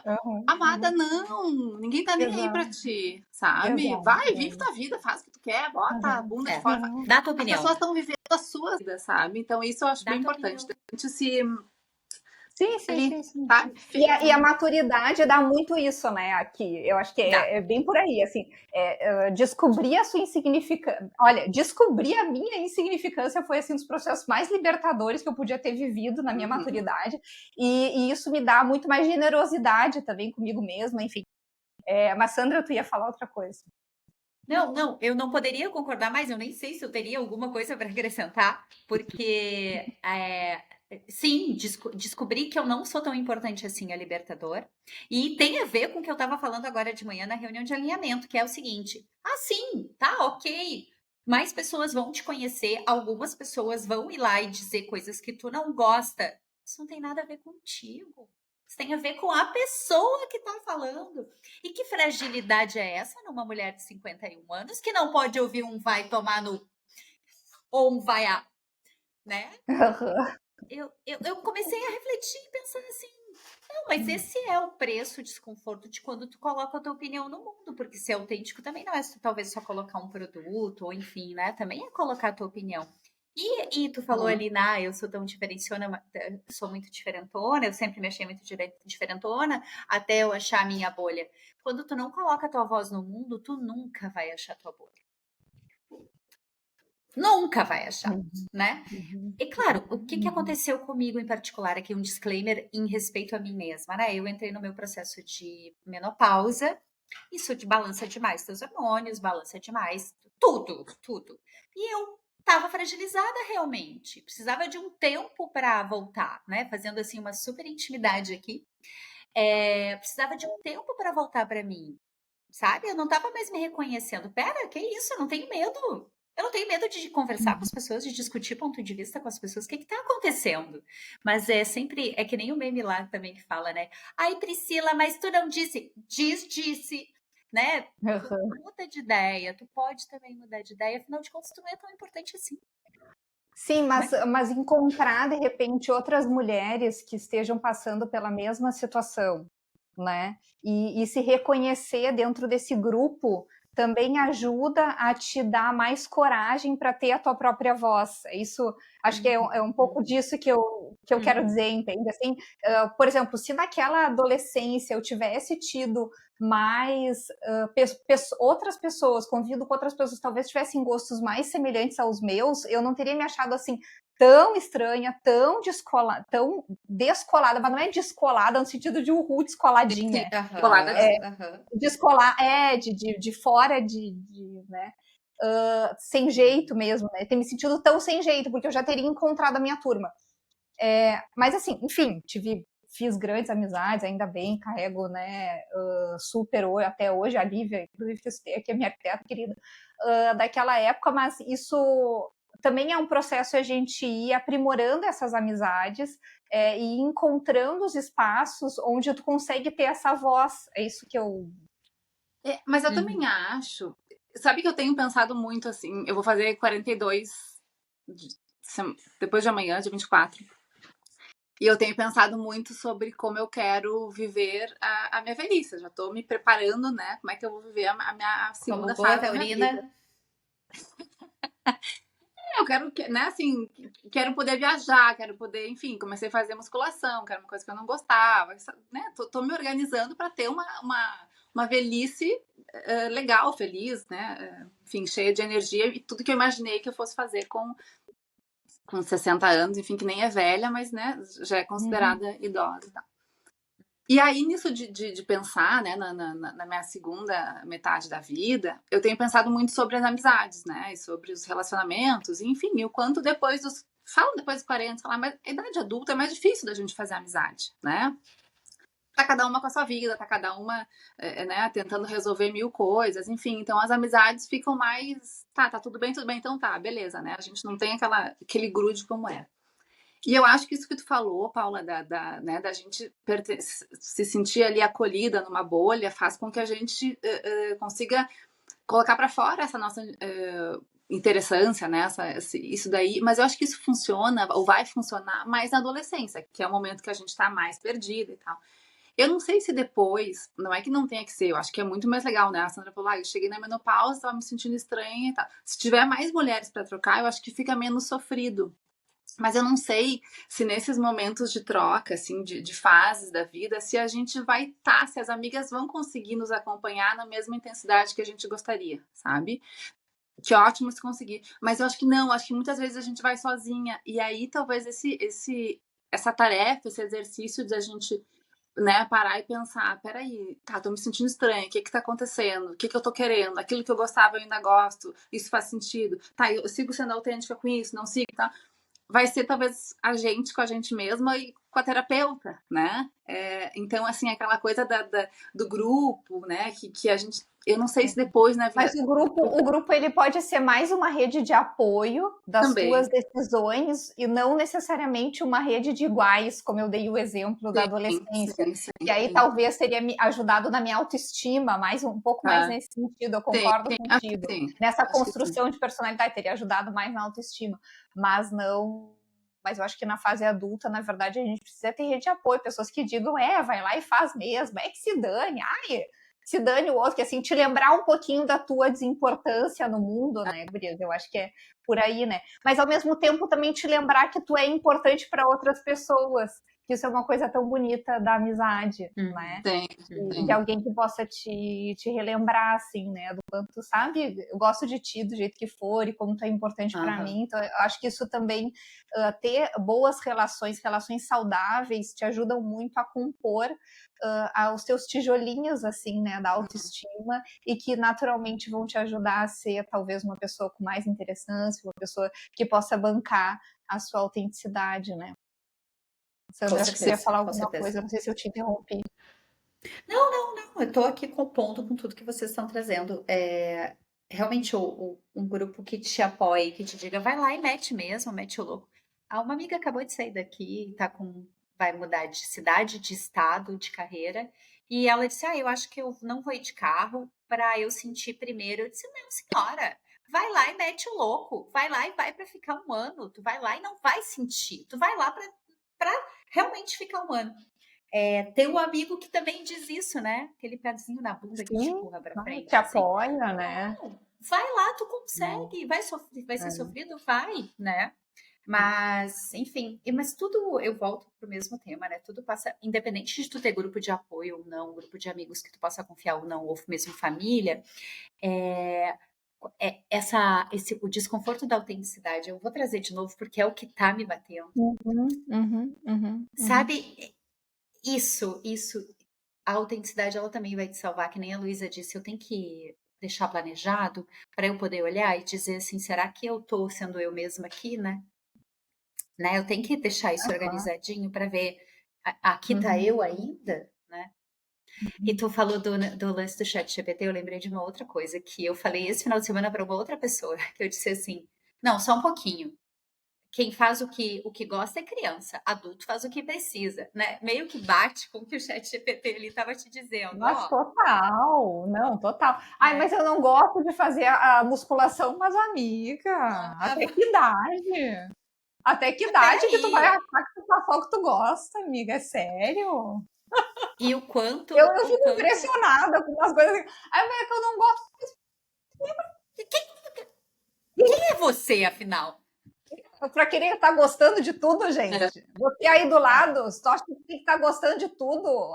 amada, não. Ninguém tá nem aí pra ti, sabe? Exato. Vai, vive tua vida, faz o que tu quer, bota a bunda de fora. Dá tua As opinião. pessoas estão vivendo a sua vida, sabe? Então isso eu acho bem importante. A gente se... Sim. Tá? E a maturidade dá muito isso, né, aqui. Eu acho que é bem por aí, assim. Descobrir a sua insignificância... Olha, descobrir a minha insignificância foi, assim, um dos processos mais libertadores que eu podia ter vivido na minha maturidade. E isso me dá muito mais generosidade também comigo mesma, enfim. Mas, Sandra, tu ia falar outra coisa. Não, eu não poderia concordar mais, eu nem sei se eu teria alguma coisa para acrescentar, porque sim, descobri que eu não sou tão importante assim, é libertador, e tem a ver com o que eu estava falando agora de manhã na reunião de alinhamento, que é o seguinte: sim, tá, ok, mais pessoas vão te conhecer, algumas pessoas vão ir lá e dizer coisas que tu não gosta, isso não tem nada a ver contigo. Isso tem a ver com a pessoa que está falando. E que fragilidade é essa numa mulher de 51 anos que não pode ouvir um vai tomar no... ou um vai a... né? Eu comecei a refletir e pensar assim, não, mas esse é o preço, o desconforto de quando tu coloca a tua opinião no mundo, porque ser autêntico também não é talvez só colocar um produto, ou enfim, né? Também é colocar a tua opinião. E tu falou ali, eu sou tão diferenciona, sou muito diferentona, eu sempre me achei muito diferentona, até eu achar a minha bolha. Quando tu não coloca a tua voz no mundo, tu nunca vai achar a tua bolha. Nunca vai achar, né? E claro, o que aconteceu comigo em particular, aqui um disclaimer em respeito a mim mesma, né? Eu entrei no meu processo de menopausa, isso te balança demais teus hormônios, balança demais tudo. E eu estava fragilizada realmente, precisava de um tempo para voltar, né? Fazendo assim uma super intimidade aqui, precisava de um tempo para voltar para mim, sabe? Eu não estava mais me reconhecendo. Pera, que isso? Eu não tenho medo. Eu não tenho medo de conversar com as pessoas, de discutir ponto de vista com as pessoas. O que está acontecendo? Mas sempre, é que nem o meme lá também que fala, né? Ai, Priscila, mas tu não disse. Disse, né? Tu muda de ideia, tu pode também mudar de ideia, afinal de contas, tu não é tão importante assim. Sim, mas encontrar, de repente, outras mulheres que estejam passando pela mesma situação, né? E se reconhecer dentro desse grupo também ajuda a te dar mais coragem para ter a tua própria voz. Isso, acho que é um pouco disso que eu quero dizer, entende? Assim, por exemplo, se naquela adolescência eu tivesse tido mais outras pessoas, convivido com outras pessoas, talvez tivessem gostos mais semelhantes aos meus, eu não teria me achado assim tão estranha, tão descolada, mas não é descolada no sentido de descoladinha. Descolar, de fora né? Sem jeito mesmo, né? Ter me sentido tão sem jeito, porque eu já teria encontrado a minha turma. Mas assim, enfim, fiz grandes amizades, ainda bem, carrego, né, super até hoje, a Lívia, inclusive, que é minha arquiteta querida, daquela época, mas isso também é um processo a gente ir aprimorando essas amizades e encontrando os espaços onde tu consegue ter essa voz. É isso que eu... Mas eu também acho... Sabe que eu tenho pensado muito, assim, eu vou fazer 42 depois de amanhã, dia 24. E eu tenho pensado muito sobre como eu quero viver a minha velhice. Eu já tô me preparando, né? Como é que eu vou viver a minha segunda fase da minha vida. Eu quero, né, assim, quero poder viajar, quero poder, enfim, comecei a fazer musculação, que era uma coisa que eu não gostava, né? Tô me organizando para ter uma velhice legal, feliz, né? Enfim, cheia de energia e tudo que eu imaginei que eu fosse fazer com 60 anos, enfim, que nem é velha, mas, né, já é considerada idosa. Tá? E aí, nisso de pensar, né, na minha segunda metade da vida, eu tenho pensado muito sobre as amizades, né, e sobre os relacionamentos, enfim, e o quanto depois dos 40, mas a idade adulta é mais difícil da gente fazer amizade, né? Tá cada uma com a sua vida, tá cada uma, né, tentando resolver mil coisas, enfim. Então, as amizades ficam mais... Tá tudo bem, então tá, beleza, né? A gente não tem aquele grude como é. E eu acho que isso que tu falou, Paula, né, da gente se sentir ali acolhida numa bolha, faz com que a gente consiga colocar para fora essa nossa interessância, né? Isso daí. Mas eu acho que isso funciona, ou vai funcionar, mais na adolescência, que é o momento que a gente tá mais perdida e tal. Eu não sei se depois, não é que não tenha que ser, eu acho que é muito mais legal, né? A Sandra falou, eu cheguei na menopausa, tava me sentindo estranha e tal. Se tiver mais mulheres para trocar, eu acho que fica menos sofrido. Mas eu não sei se nesses momentos de troca, assim, de fases da vida, se a gente vai se as amigas vão conseguir nos acompanhar na mesma intensidade que a gente gostaria, sabe? Que ótimo se conseguir. Mas eu acho que não, acho que muitas vezes a gente vai sozinha. E aí talvez essa tarefa, esse exercício de a gente, né, parar e pensar, peraí, tô me sentindo estranha, o que tá acontecendo? O que eu tô querendo? Aquilo que eu gostava eu ainda gosto, isso faz sentido? Eu sigo sendo autêntica com isso, não sigo, tá? Vai ser talvez a gente com a gente mesma e com a terapeuta, né? Então, assim, aquela coisa do grupo, né? Que a gente... Eu não sei se depois, né? Mas o grupo ele pode ser mais uma rede de apoio das também. tuas decisões e não necessariamente uma rede de iguais, como eu dei o exemplo da adolescência. Sim, e aí talvez teria me ajudado na minha autoestima, um pouco mais nesse sentido, eu concordo contigo. Nessa construção de personalidade, teria ajudado mais na autoestima. Mas eu acho que na fase adulta, na verdade, a gente precisa ter rede de apoio, pessoas que digam, vai lá e faz mesmo, que se dane, se dane o outro, que assim, te lembrar um pouquinho da tua desimportância no mundo, né, gurias? Eu acho que é por aí, né? Mas ao mesmo tempo também te lembrar que tu é importante para outras pessoas, que isso é uma coisa tão bonita da amizade, né? Sim. De alguém que possa te relembrar, assim, né? Do quanto, sabe? Eu gosto de ti do jeito que for e como tu é importante para mim. Então, eu acho que isso também, ter boas relações saudáveis, te ajudam muito a compor os teus tijolinhos, assim, né? Da autoestima e que naturalmente vão te ajudar a ser, talvez, uma pessoa com mais interessância, uma pessoa que possa bancar a sua autenticidade, né? Sandra, acho que você ia falar alguma coisa, não sei se eu te interrompi. Não, eu estou aqui compondo com tudo que vocês estão trazendo. Realmente, um grupo que te apoie, que te diga, vai lá e mete mesmo, mete o louco. Uma amiga acabou de sair daqui, vai mudar de cidade, de estado, de carreira, e ela disse, eu acho que eu não vou ir de carro para eu sentir primeiro. Eu disse, não, senhora, vai lá e mete o louco, vai lá e vai para ficar um ano, tu vai lá e não vai sentir, tu vai lá para realmente ficar um ano. Tem um amigo que também diz isso, né? Aquele pezinho na bunda que te empurra pra frente. Te apoia, né? Vai lá, tu consegue. Vai ser sofrido? Vai, né? Mas, enfim, mas tudo, eu volto pro mesmo tema, né? Tudo passa, independente de tu ter grupo de apoio ou não, grupo de amigos que tu possa confiar ou não, ou mesmo família, o desconforto da autenticidade, eu vou trazer de novo porque é o que tá me batendo. Sabe, isso, a autenticidade ela também vai te salvar, que nem a Luísa disse, eu tenho que deixar planejado para eu poder olhar e dizer assim, será que eu tô sendo eu mesma aqui, né? Eu tenho que deixar isso organizadinho para ver, aqui tá eu ainda, né? E tu falou do lance do chat GPT, eu lembrei de uma outra coisa que eu falei esse final de semana para uma outra pessoa, que eu disse assim, não, só um pouquinho. Quem faz o que gosta é criança, adulto faz o que precisa, né? Meio que bate com o que o chat GPT ele estava te dizendo, Mas ó. total, não, total. Ai, mas eu não gosto de fazer a musculação, mas amiga, até que idade? Até que idade que tu vai Peraí. achar que tu faz só o que tu gosta, amiga? É sério? E o quanto, Eu o fico quanto. impressionada com umas coisas. Ai, mas é que eu não gosto. Quem é você, afinal? Pra querer estar gostando de tudo, gente. Você aí do lado, se tu acha que tem que estar gostando de tudo,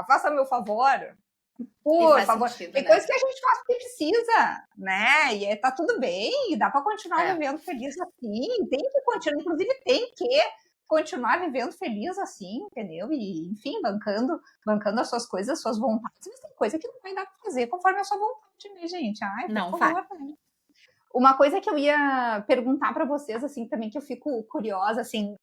faça meu favor. E Por faz favor. sentido, Tem né? coisa que a gente faz porque precisa, né? E tá tudo bem, dá para continuar É. vivendo feliz assim. Tem que continuar, inclusive tem que continuar vivendo feliz assim, entendeu? E, enfim, bancando as suas coisas, as suas vontades. Mas tem coisa que não vai dar para fazer conforme a sua vontade, né, gente? Ai, por Não vai. favor, né? Uma coisa que eu ia perguntar para vocês, assim, também que eu fico curiosa, assim,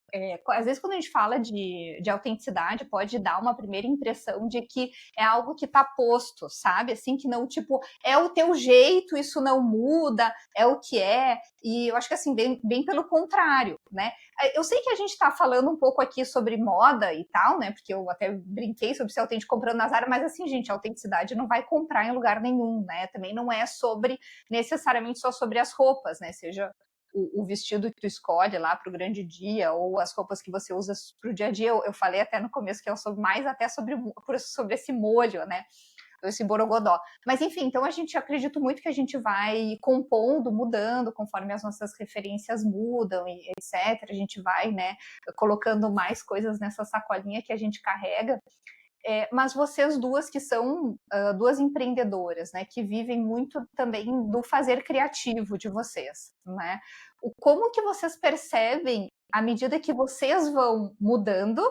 às vezes quando a gente fala de autenticidade, pode dar uma primeira impressão de que é algo que tá posto, sabe? Assim, que não, tipo, é o teu jeito, isso não muda, é o que é. E eu acho que, assim, bem pelo contrário, né? Eu sei que a gente tá falando um pouco aqui sobre moda e tal, né? Porque eu até brinquei sobre ser autêntico comprando na Zara, mas assim, gente, a autenticidade não vai comprar em lugar nenhum, né? Também não é sobre necessariamente só sobre as roupas, né? Seja o vestido que tu escolhe lá para o grande dia ou as roupas que você usa para o dia a dia. Eu falei até no começo que é mais até sobre esse molho, né? Esse borogodó. Mas enfim, então a gente acredito muito que a gente vai compondo, mudando conforme as nossas referências mudam, e etc. A gente vai, né, colocando mais coisas nessa sacolinha que a gente carrega. Mas vocês duas que são duas empreendedoras, né, que vivem muito também do fazer criativo de vocês, né? Como que vocês percebem à medida que vocês vão mudando,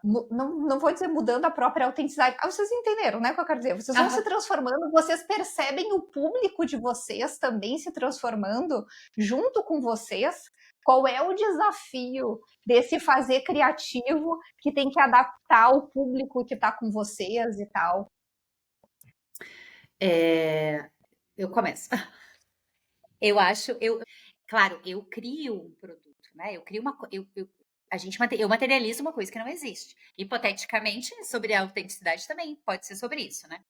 não vou dizer mudando a própria autenticidade. Vocês entenderam, né, o que eu quero dizer? Vocês vão se transformando, vocês percebem o público de vocês também se transformando junto com vocês. Qual é o desafio desse fazer criativo que tem que adaptar o público que está com vocês e tal? Eu começo. Eu acho, claro, eu crio um produto, né? Eu crio eu materializo uma coisa que não existe. Hipoteticamente, sobre a autenticidade também pode ser sobre isso, né?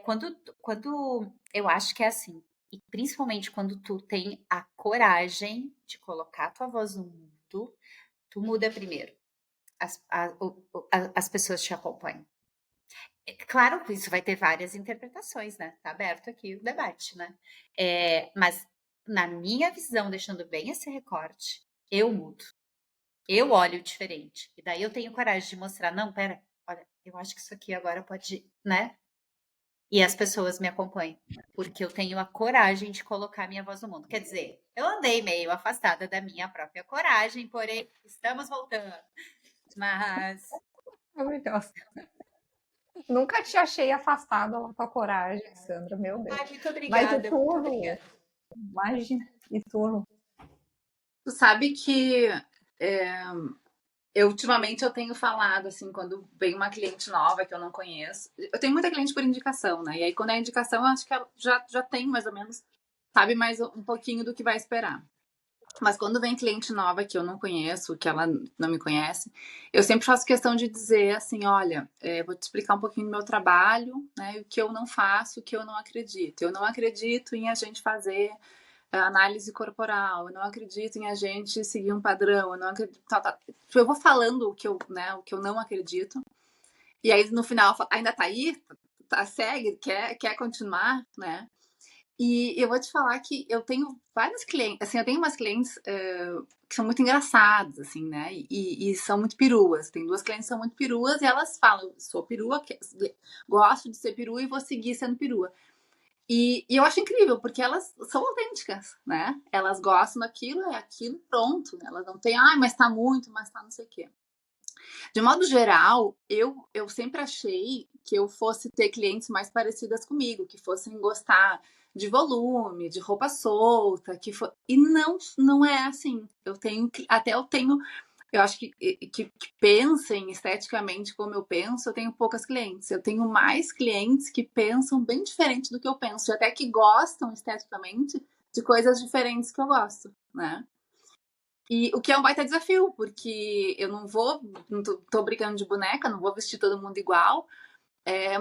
Quando eu acho que é assim, e principalmente quando tu tem a coragem de colocar a tua voz no mundo, tu muda primeiro. As pessoas te acompanham. Claro que isso vai ter várias interpretações, né? Tá aberto aqui o debate, né? Mas na minha visão, deixando bem esse recorte, eu mudo. Eu olho diferente. E daí eu tenho coragem de mostrar, não, pera, olha, eu acho que isso aqui agora pode, né? E as pessoas me acompanham. Porque eu tenho a coragem de colocar minha voz no mundo. Quer dizer, eu andei meio afastada da minha própria coragem, porém, estamos voltando. Mas. Maravilhosa. Nunca te achei afastada da tua coragem, Sandra, meu Deus. Ai, muito Mas e obrigada, muito tudo? obrigada. Imagina, e tudo. Tu sabe que ultimamente eu tenho falado, assim, quando vem uma cliente nova que eu não conheço. Eu tenho muita cliente por indicação, né? E aí, quando é indicação, eu acho que ela já tem mais ou menos, sabe mais um pouquinho do que vai esperar. Mas quando vem cliente nova que eu não conheço, que ela não me conhece, eu sempre faço questão de dizer assim, olha, vou te explicar um pouquinho do meu trabalho, né? O que eu não faço, o que eu não acredito. Eu não acredito em a gente fazer análise corporal, eu não acredito em a gente seguir um padrão, eu não acredito. Eu vou falando o que eu não acredito. E aí no final ainda tá aí, segue, quer continuar, né? E eu vou te falar que eu tenho vários clientes, assim, eu tenho umas clientes que são muito engraçadas, assim, né? E são muito peruas. Tem duas clientes que são muito peruas e elas falam, sou perua, gosto de ser perua e vou seguir sendo perua. E eu acho incrível, porque elas são autênticas, né? Elas gostam daquilo, é aquilo, pronto. Elas não têm, mas tá muito, mas tá não sei o quê. De modo geral, eu sempre achei que eu fosse ter clientes mais parecidas comigo, que fossem gostar de volume, de roupa solta, e não é assim. Eu acho que pensem esteticamente como eu penso, eu tenho poucas clientes. Eu tenho mais clientes que pensam bem diferente do que eu penso, e até que gostam esteticamente de coisas diferentes que eu gosto, né? E o que é um baita desafio, porque eu não tô brincando de boneca, não vou vestir todo mundo igual,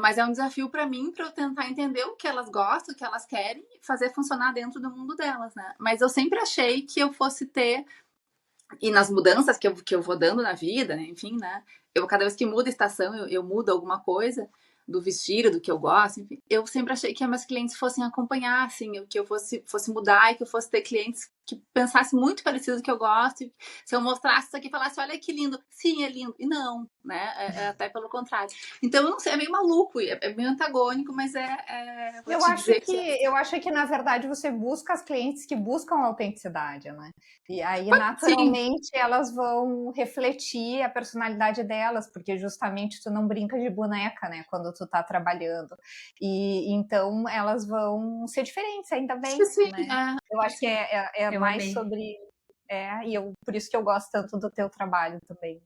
mas é um desafio para mim, para eu tentar entender o que elas gostam, o que elas querem e fazer funcionar dentro do mundo delas, né? Mas eu sempre achei que eu fosse ter, e nas mudanças que eu vou dando na vida, enfim, né? Cada vez que muda a estação, eu mudo alguma coisa do vestido, do que eu gosto, enfim. Eu sempre achei que meus clientes fossem acompanhar, assim, que eu fosse mudar e que eu fosse ter clientes que pensassem muito parecido do que eu gosto. E se eu mostrasse isso aqui e falasse, olha que lindo, sim, é lindo. E não, né? É até pelo contrário. Então, eu não sei, é meio maluco, é meio antagônico, mas vou Eu te acho dizer que eu acho que na verdade você busca as clientes que buscam autenticidade, né? E aí sim, naturalmente elas vão refletir a personalidade delas, porque justamente tu não brinca de boneca, né, quando tu tá trabalhando. E então elas vão ser diferentes, ainda bem, sim, né? Eu acho que sim. é Eu mais amei. sobre e por isso que eu gosto tanto do teu trabalho também.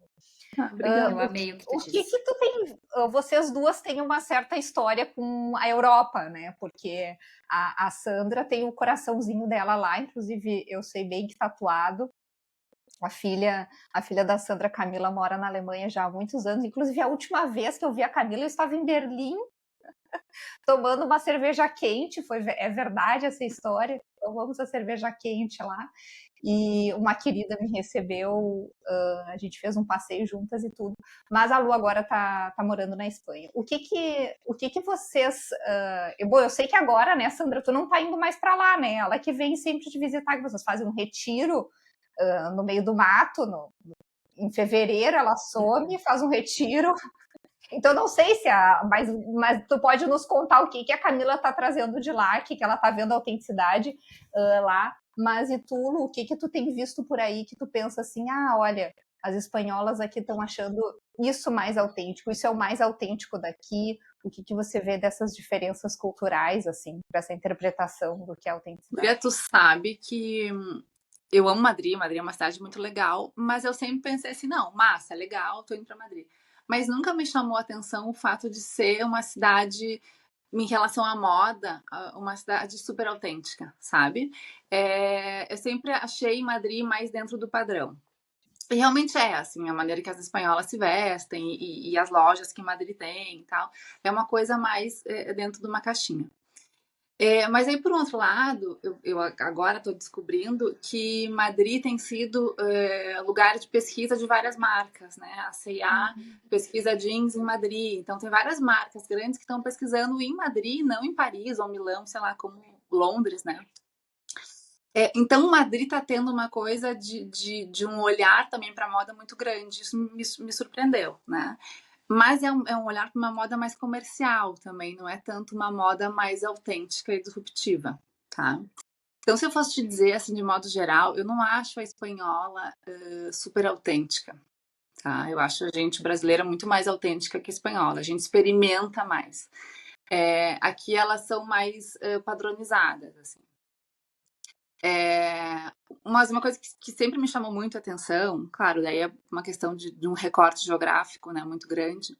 Eu Obrigada. amei o que tu O que disse. que tu tem? Vocês duas têm uma certa história com a Europa, né? Porque a Sandra tem o coraçãozinho dela lá, inclusive eu sei bem que tatuado. A filha da Sandra, Camila, mora na Alemanha já há muitos anos. Inclusive, a última vez que eu vi a Camila, eu estava em Berlim tomando uma cerveja quente. É verdade essa história. Tomamos a cerveja quente lá. E uma querida me recebeu, a gente fez um passeio juntas e tudo. Mas a Lu agora tá morando na Espanha. O que que vocês. Bom, eu sei que agora, né, Sandra, tu não tá indo mais para lá, né? Ela que vem sempre te visitar, que vocês fazem um retiro no meio do mato. Em fevereiro ela some, faz um retiro. Então não sei se mas tu pode nos contar o que a Camila tá trazendo de lá, que ela tá vendo a autenticidade lá. Mas e tu, Lu, o que tu tem visto por aí que tu pensa assim, olha, as espanholas aqui estão achando isso mais autêntico, isso é o mais autêntico daqui. O que você vê dessas diferenças culturais, assim, para essa interpretação do que é autenticidade? Guria, tu sabe que eu amo Madrid, Madrid é uma cidade muito legal, mas eu sempre pensei assim, não, massa, legal, tô indo pra Madrid. Mas nunca me chamou a atenção o fato de ser uma cidade, em relação à moda, uma cidade super autêntica, sabe? Eu sempre achei Madrid mais dentro do padrão. E realmente assim, a maneira que as espanholas se vestem e as lojas que Madrid tem e tal, é uma coisa mais dentro de uma caixinha. Mas aí, por um outro lado, eu agora estou descobrindo que Madrid tem sido lugar de pesquisa de várias marcas, né? A C&A pesquisa jeans em Madrid, então tem várias marcas grandes que estão pesquisando em Madrid, não em Paris ou Milão, sei lá, como Londres, né? Então, Madrid está tendo uma coisa de um olhar também para a moda muito grande, isso me surpreendeu, né? Mas é um olhar para uma moda mais comercial também, não é tanto uma moda mais autêntica e disruptiva, tá? Então, se eu fosse te dizer, assim, de modo geral, eu não acho a espanhola super autêntica, tá? Eu acho a gente brasileira muito mais autêntica que a espanhola, a gente experimenta mais. Aqui elas são mais padronizadas, assim. Mas uma coisa que sempre me chamou muito a atenção, claro, daí é uma questão de um recorte geográfico, né, muito grande,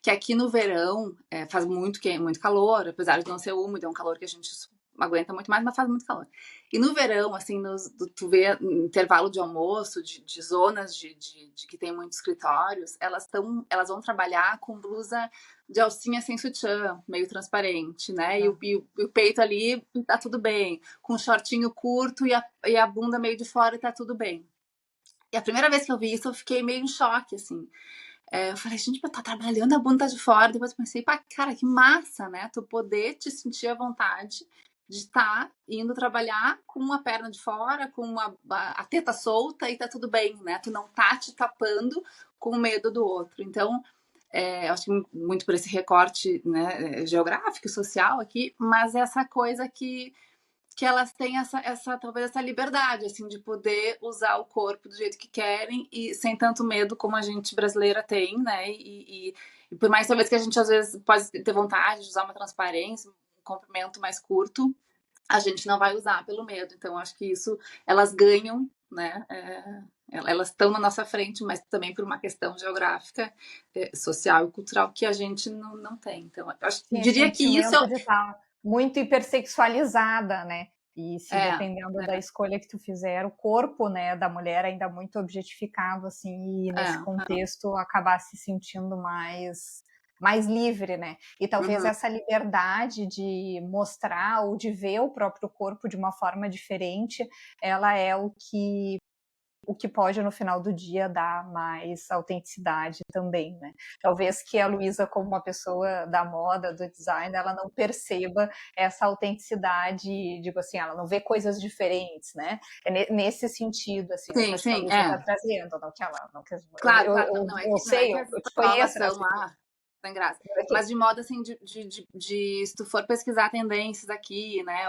que aqui no verão faz muito calor, apesar de não ser úmido, é um calor que a gente aguenta muito mais, mas faz muito calor. E no verão, assim, tu vê intervalo de almoço, de zonas de que tem muitos escritórios, elas vão trabalhar com blusa de alcinha sem sutiã, meio transparente, né? E o peito ali tá tudo bem, com um shortinho curto e a bunda meio de fora tá tudo bem. E a primeira vez que eu vi isso, eu fiquei meio em choque, assim. Eu falei, gente, tá trabalhando a bunda de fora. Depois eu pensei, pá, cara, que massa, né? Tu poder te sentir à vontade de estar indo trabalhar com uma perna de fora, com a teta solta e tá tudo bem, né? Tu não tá te tapando com medo do outro. Então, Eu acho que muito por esse recorte, né, geográfico, social aqui, mas essa coisa que elas têm talvez essa liberdade, assim, de poder usar o corpo do jeito que querem e sem tanto medo como a gente brasileira tem, né? E por mais talvez que a gente às vezes pode ter vontade de usar uma transparência, um comprimento mais curto, a gente não vai usar pelo medo. Então, acho que isso elas ganham, né? Elas estão na nossa frente, mas também por uma questão geográfica, social e cultural que a gente não tem. Então, eu Esse diria que isso sentimento de estar muito hipersexualizada, né? E se é, dependendo da escolha que tu fizer, o corpo, né, da mulher ainda muito objetificado, assim, e nesse contexto acabar se sentindo mais livre, né? E talvez essa liberdade de mostrar ou de ver o próprio corpo de uma forma diferente, ela é o que pode, no final do dia, dar mais autenticidade também, né? Talvez que a Luísa, como uma pessoa da moda, do design, ela não perceba essa autenticidade, digo assim, ela não vê coisas diferentes, né? É nesse sentido, assim, sim, que acho que a sim, Luísa está trazendo, não que ela... Não que, claro, claro, não é eu não é sei, que eu essa te conheço, né? relação lá tem graça. Mas de modo assim, se tu for pesquisar tendências aqui, né,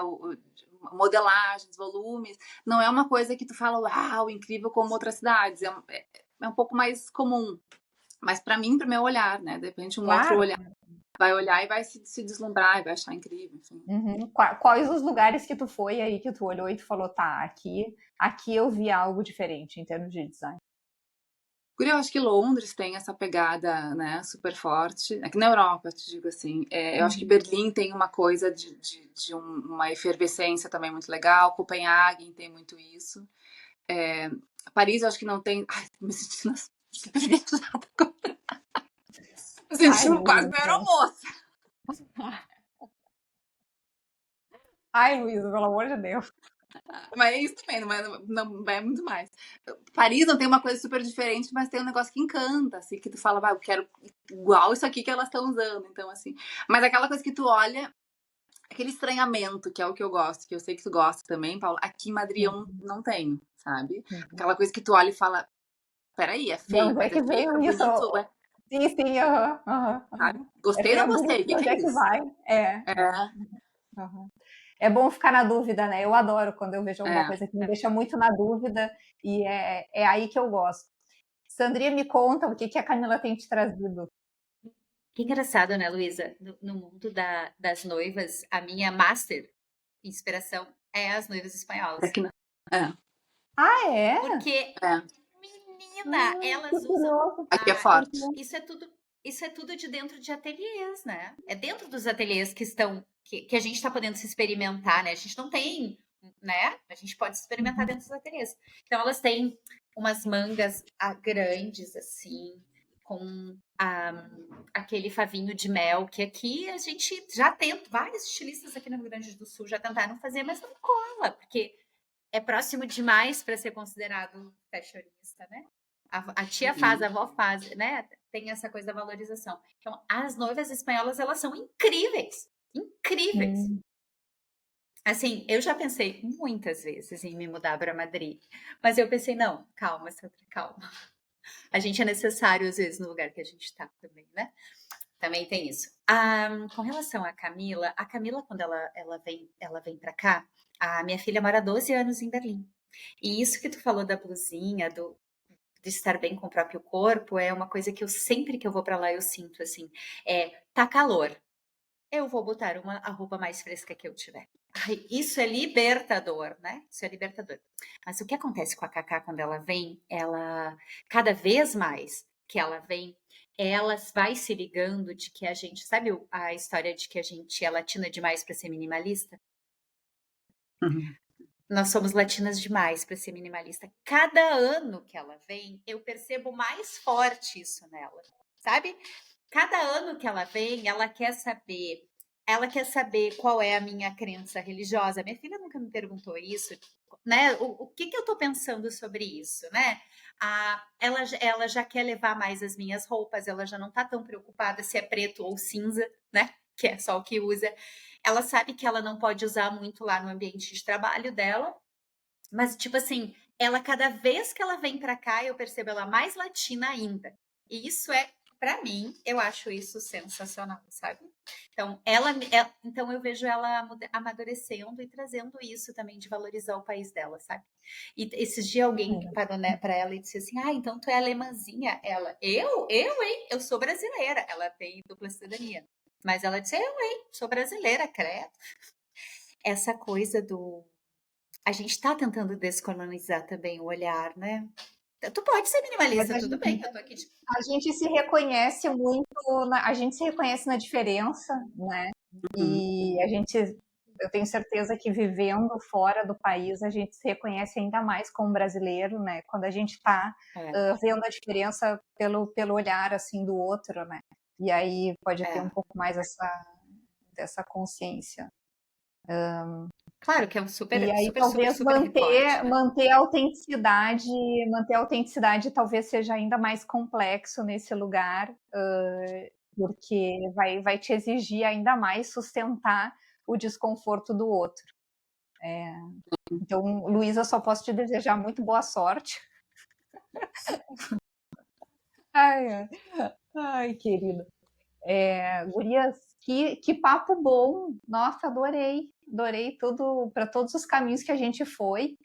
modelagens, volumes, não é uma coisa que tu fala, uau, incrível como outras cidades, é um pouco mais comum. Mas para mim, pro meu olhar, né, de repente um outro Claro. olhar vai olhar e vai se deslumbrar e vai achar incrível, enfim. Uhum. Quais os lugares que tu foi aí, que tu olhou e tu falou, tá, aqui eu vi algo diferente em termos de design? Eu acho que Londres tem essa pegada, né, super forte. Aqui na Europa, te digo assim. Eu acho que Berlim tem uma coisa uma efervescência também muito legal. Copenhague tem muito isso. Paris, eu acho que não tem. Ai, me sentindo super viajada agora. Me sentindo quase uma aeromoça. Ai, Luísa, pelo amor de Deus. Mas é isso também, não é muito mais. Paris não tem uma coisa super diferente, mas tem um negócio que encanta, assim, que tu fala, eu quero igual isso aqui que elas estão usando. Então, assim. Mas aquela coisa que tu olha, aquele estranhamento, que é o que eu gosto, que eu sei que tu gosta também, Paulo, aqui em Madrid eu não tenho, sabe? Aquela coisa que tu olha e fala, peraí, é De feio, onde é mas é que feio, é veio isso? bonito, Sim, sim, aham, sabe? aham. É Gostei ou feio, é não gostei? bonito, O de que onde é é que isso? vai? É, Aham. É bom ficar na dúvida, né? Eu adoro quando eu vejo alguma é. coisa que me deixa muito na dúvida e é aí que eu gosto. Sandrinha, me conta o que a Camila tem te trazido. Que engraçado, né, Luísa? No mundo das noivas, a minha master inspiração é as noivas espanholas. Aqui não. É, Ah, é? Porque, é. menina, Que elas usam. curioso. Aqui é forte. Isso é tudo de dentro de ateliês, né? É dentro dos ateliês que a gente está podendo se experimentar, né? A gente não tem, né? A gente pode se experimentar dentro dos ateliês. Então elas têm umas mangas grandes assim, com aquele favinho de mel que aqui a gente já tenta, vários estilistas aqui no Rio Grande do Sul já tentaram fazer, mas não cola, porque é próximo demais para ser considerado fashionista, né? A tia faz, a avó faz, né? Tem essa coisa da valorização. Então, as noivas espanholas, elas são incríveis. Incríveis. Assim, eu já pensei muitas vezes em me mudar para Madrid. Mas eu pensei, não, calma, Sandra, calma. A gente é necessário, às vezes, no lugar que a gente está também, né? Também tem isso. Com relação à Camila, a Camila, quando ela vem para cá, a minha filha mora 12 anos em Berlim. E isso que tu falou da blusinha, de estar bem com o próprio corpo, é uma coisa que eu sempre que eu vou para lá eu sinto assim, tá calor. Eu vou botar a roupa mais fresca que eu tiver. Ai, isso é libertador, né? Isso é libertador. Mas o que acontece com a Cacá quando ela vem? Ela, cada vez mais que ela vem, ela vai se ligando de que a gente, sabe a história de que a gente é latina demais para ser minimalista? Uhum. Nós somos latinas demais para ser minimalista. Cada ano que ela vem, eu percebo mais forte isso nela, sabe? Cada ano que ela vem, ela quer saber qual é a minha crença religiosa. Minha filha nunca me perguntou isso, né? O que eu tô pensando sobre isso, né? Ela já quer levar mais as minhas roupas, ela já não tá tão preocupada se é preto ou cinza, né? Que é só o que usa. Ela sabe que ela não pode usar muito lá no ambiente de trabalho dela, mas, tipo assim, ela cada vez que ela vem pra cá, eu percebo ela mais latina ainda. E isso é Para mim, eu acho isso sensacional, sabe? Então, então eu vejo ela amadurecendo e trazendo isso também de valorizar o país dela, sabe? E esses dias alguém parou, né, para ela e disse assim: "Ah, então tu é alemãzinha?" Ela: hein? Eu sou brasileira." Ela tem dupla cidadania. Mas ela disse: "Eu, hein? Sou brasileira, credo." Essa coisa do a gente tá tentando descolonizar também o olhar, né? Tu pode ser Mas minimalista, tudo bem, eu tô aqui de... a gente se reconhece muito, a gente se reconhece na diferença, né? Uhum. E eu tenho certeza que vivendo fora do país, a gente se reconhece ainda mais como brasileiro, né? Quando a gente está É, vendo a diferença pelo olhar assim do outro, né? E aí pode ter um é. pouco mais dessa consciência. Claro que é um E super, aí super, super, talvez super recorte, né? manter a autenticidade talvez seja ainda mais complexo nesse lugar, porque vai te exigir ainda mais sustentar o desconforto do outro. Então, Luísa, só posso te desejar muito boa sorte. Ai, ai querida. Gurias, que papo bom! Nossa, adorei. Adorei tudo, para todos os caminhos que a gente foi.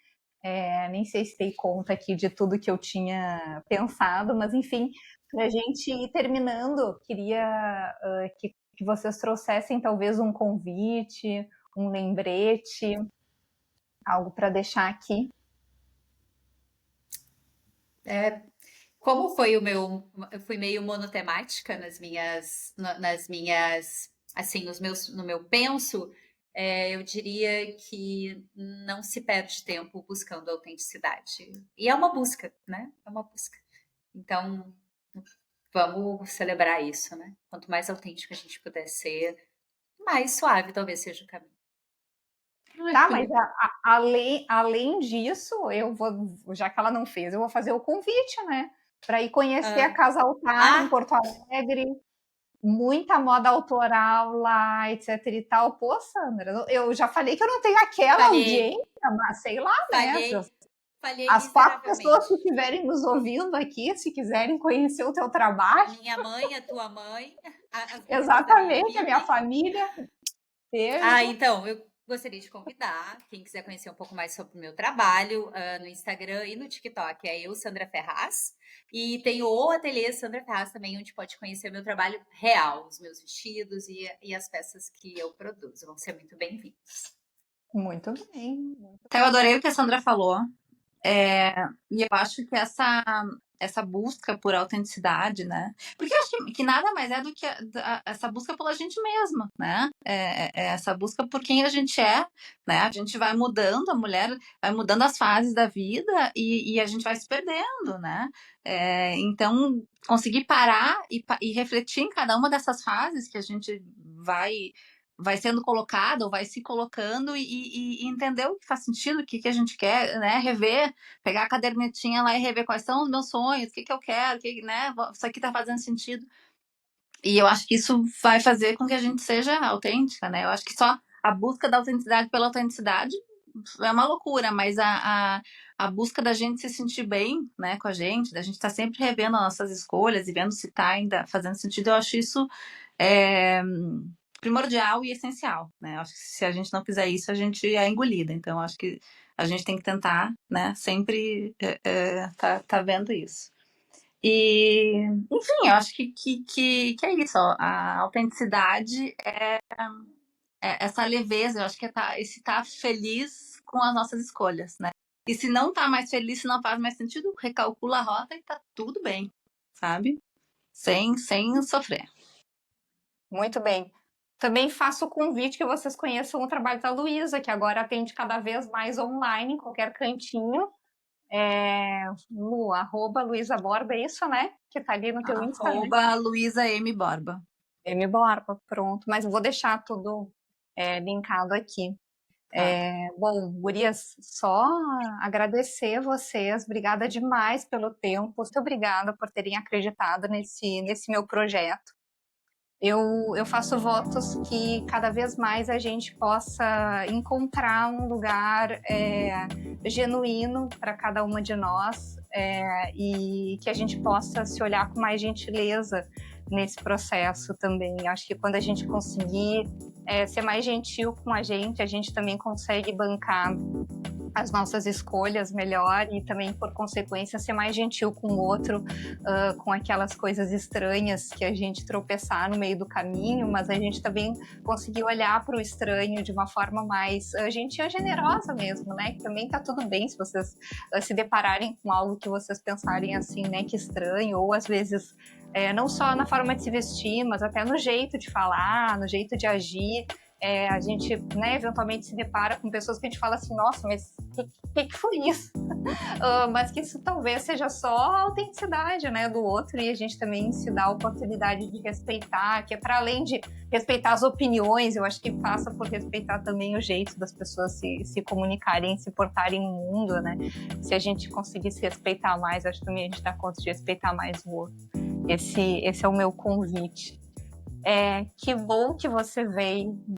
Nem sei se dei conta aqui de tudo que eu tinha pensado, mas enfim, para a gente ir terminando, queria que vocês trouxessem talvez um convite, um lembrete, algo para deixar aqui. Como foi o meu, eu fui meio monotemática nas minhas, assim, no meu penso, eu diria que não se perde tempo buscando autenticidade. E é uma busca, né? É uma busca. Então, vamos celebrar isso, né? Quanto mais autêntico a gente puder ser, mais suave talvez seja o caminho. Ai, Tá, que mas além disso, eu vou, já que ela não fez, eu vou fazer o convite, né? Para ir conhecer a Ah, Casa Altar em ah, Porto Alegre, muita moda autoral lá, etc e tal. Pô, Sandra, eu já falei que eu não tenho aquela falhei, audiência, mas sei lá, né? falhei, falhei As 4 pessoas miseravelmente. que estiverem nos ouvindo aqui, se quiserem conhecer o teu A trabalho, minha mãe, a tua mãe, as mulheres da minha exatamente, a vida. minha família, beijo. Então, eu gostaria de convidar quem quiser conhecer um pouco mais sobre o meu trabalho, no Instagram e no TikTok, é eu, Sandra Ferraz. E tenho o Ateliê Sandra Ferraz também, onde pode conhecer o meu trabalho real, os meus vestidos e as peças que eu produzo. Vão ser muito bem-vindos. Muito bem. Então, eu adorei o que a Sandra falou. E eu acho que essa busca por autenticidade, né? Porque eu acho que nada mais é do que essa busca pela gente mesma, né? Essa busca por quem a gente é, né? A gente vai mudando, a mulher vai mudando as fases da vida e a gente vai se perdendo, né? Então, conseguir parar e refletir em cada uma dessas fases que a gente vai sendo colocada ou vai se colocando e entender o que faz sentido, o que a gente quer, né? Rever, pegar a cadernetinha lá e rever quais são os meus sonhos, o que eu quero, né? Isso aqui tá fazendo sentido. E eu acho que isso vai fazer com que a gente seja autêntica, né? Eu acho que só a busca da autenticidade pela autenticidade é uma loucura, mas a busca da gente se sentir bem, né, com a gente, da gente estar sempre revendo as nossas escolhas e vendo se tá ainda fazendo sentido, eu acho isso é, primordial e essencial, né? Eu acho que se a gente não fizer isso, a gente é engolida. Então, eu acho que a gente tem que tentar, né, sempre tá vendo isso. E, enfim, eu acho que é isso, ó. A autenticidade é essa leveza, eu acho que esse tá feliz com as nossas escolhas, né? E se não tá mais feliz, se não faz mais sentido, recalcula a rota e tá tudo bem, sabe? Sem sofrer. Muito bem. Também faço o convite que vocês conheçam o trabalho da Luísa, que agora atende cada vez mais online, em qualquer cantinho. No arroba Luísa Borba, é isso, né? Que tá ali no teu Insta, né? Luísa M. Borba. M Borba, pronto. Mas eu vou deixar tudo linkado aqui. Tá. Bom, gurias, só agradecer vocês. Obrigada demais pelo tempo. Muito obrigada por terem acreditado nesse meu projeto. Eu faço votos que cada vez mais a gente possa encontrar um lugar genuíno para cada uma de nós, e que a gente possa se olhar com mais gentileza nesse processo também. Acho que quando a gente conseguir ser mais gentil com a gente também consegue bancar as nossas escolhas melhor e também, por consequência, ser mais gentil com o outro, com aquelas coisas estranhas que a gente tropeçar no meio do caminho, mas a gente também conseguir olhar para o estranho de uma forma mais gentil e generosa mesmo, né? Que também tá tudo bem se vocês se depararem com algo que vocês pensarem assim, né? Que estranho, ou às vezes não só na forma de se vestir, mas até no jeito de falar, no jeito de agir. A gente, né, eventualmente se depara com pessoas que a gente fala assim, nossa, mas que foi isso? Mas que isso talvez seja só a autenticidade, né, do outro, e a gente também se dá a oportunidade de respeitar, que é para além de respeitar as opiniões, eu acho que passa por respeitar também o jeito das pessoas se comunicarem, se portarem no mundo, né? Se a gente conseguir se respeitar mais, acho que também a gente dá conta de respeitar mais o outro. Esse é o meu convite. Que bom que você veio.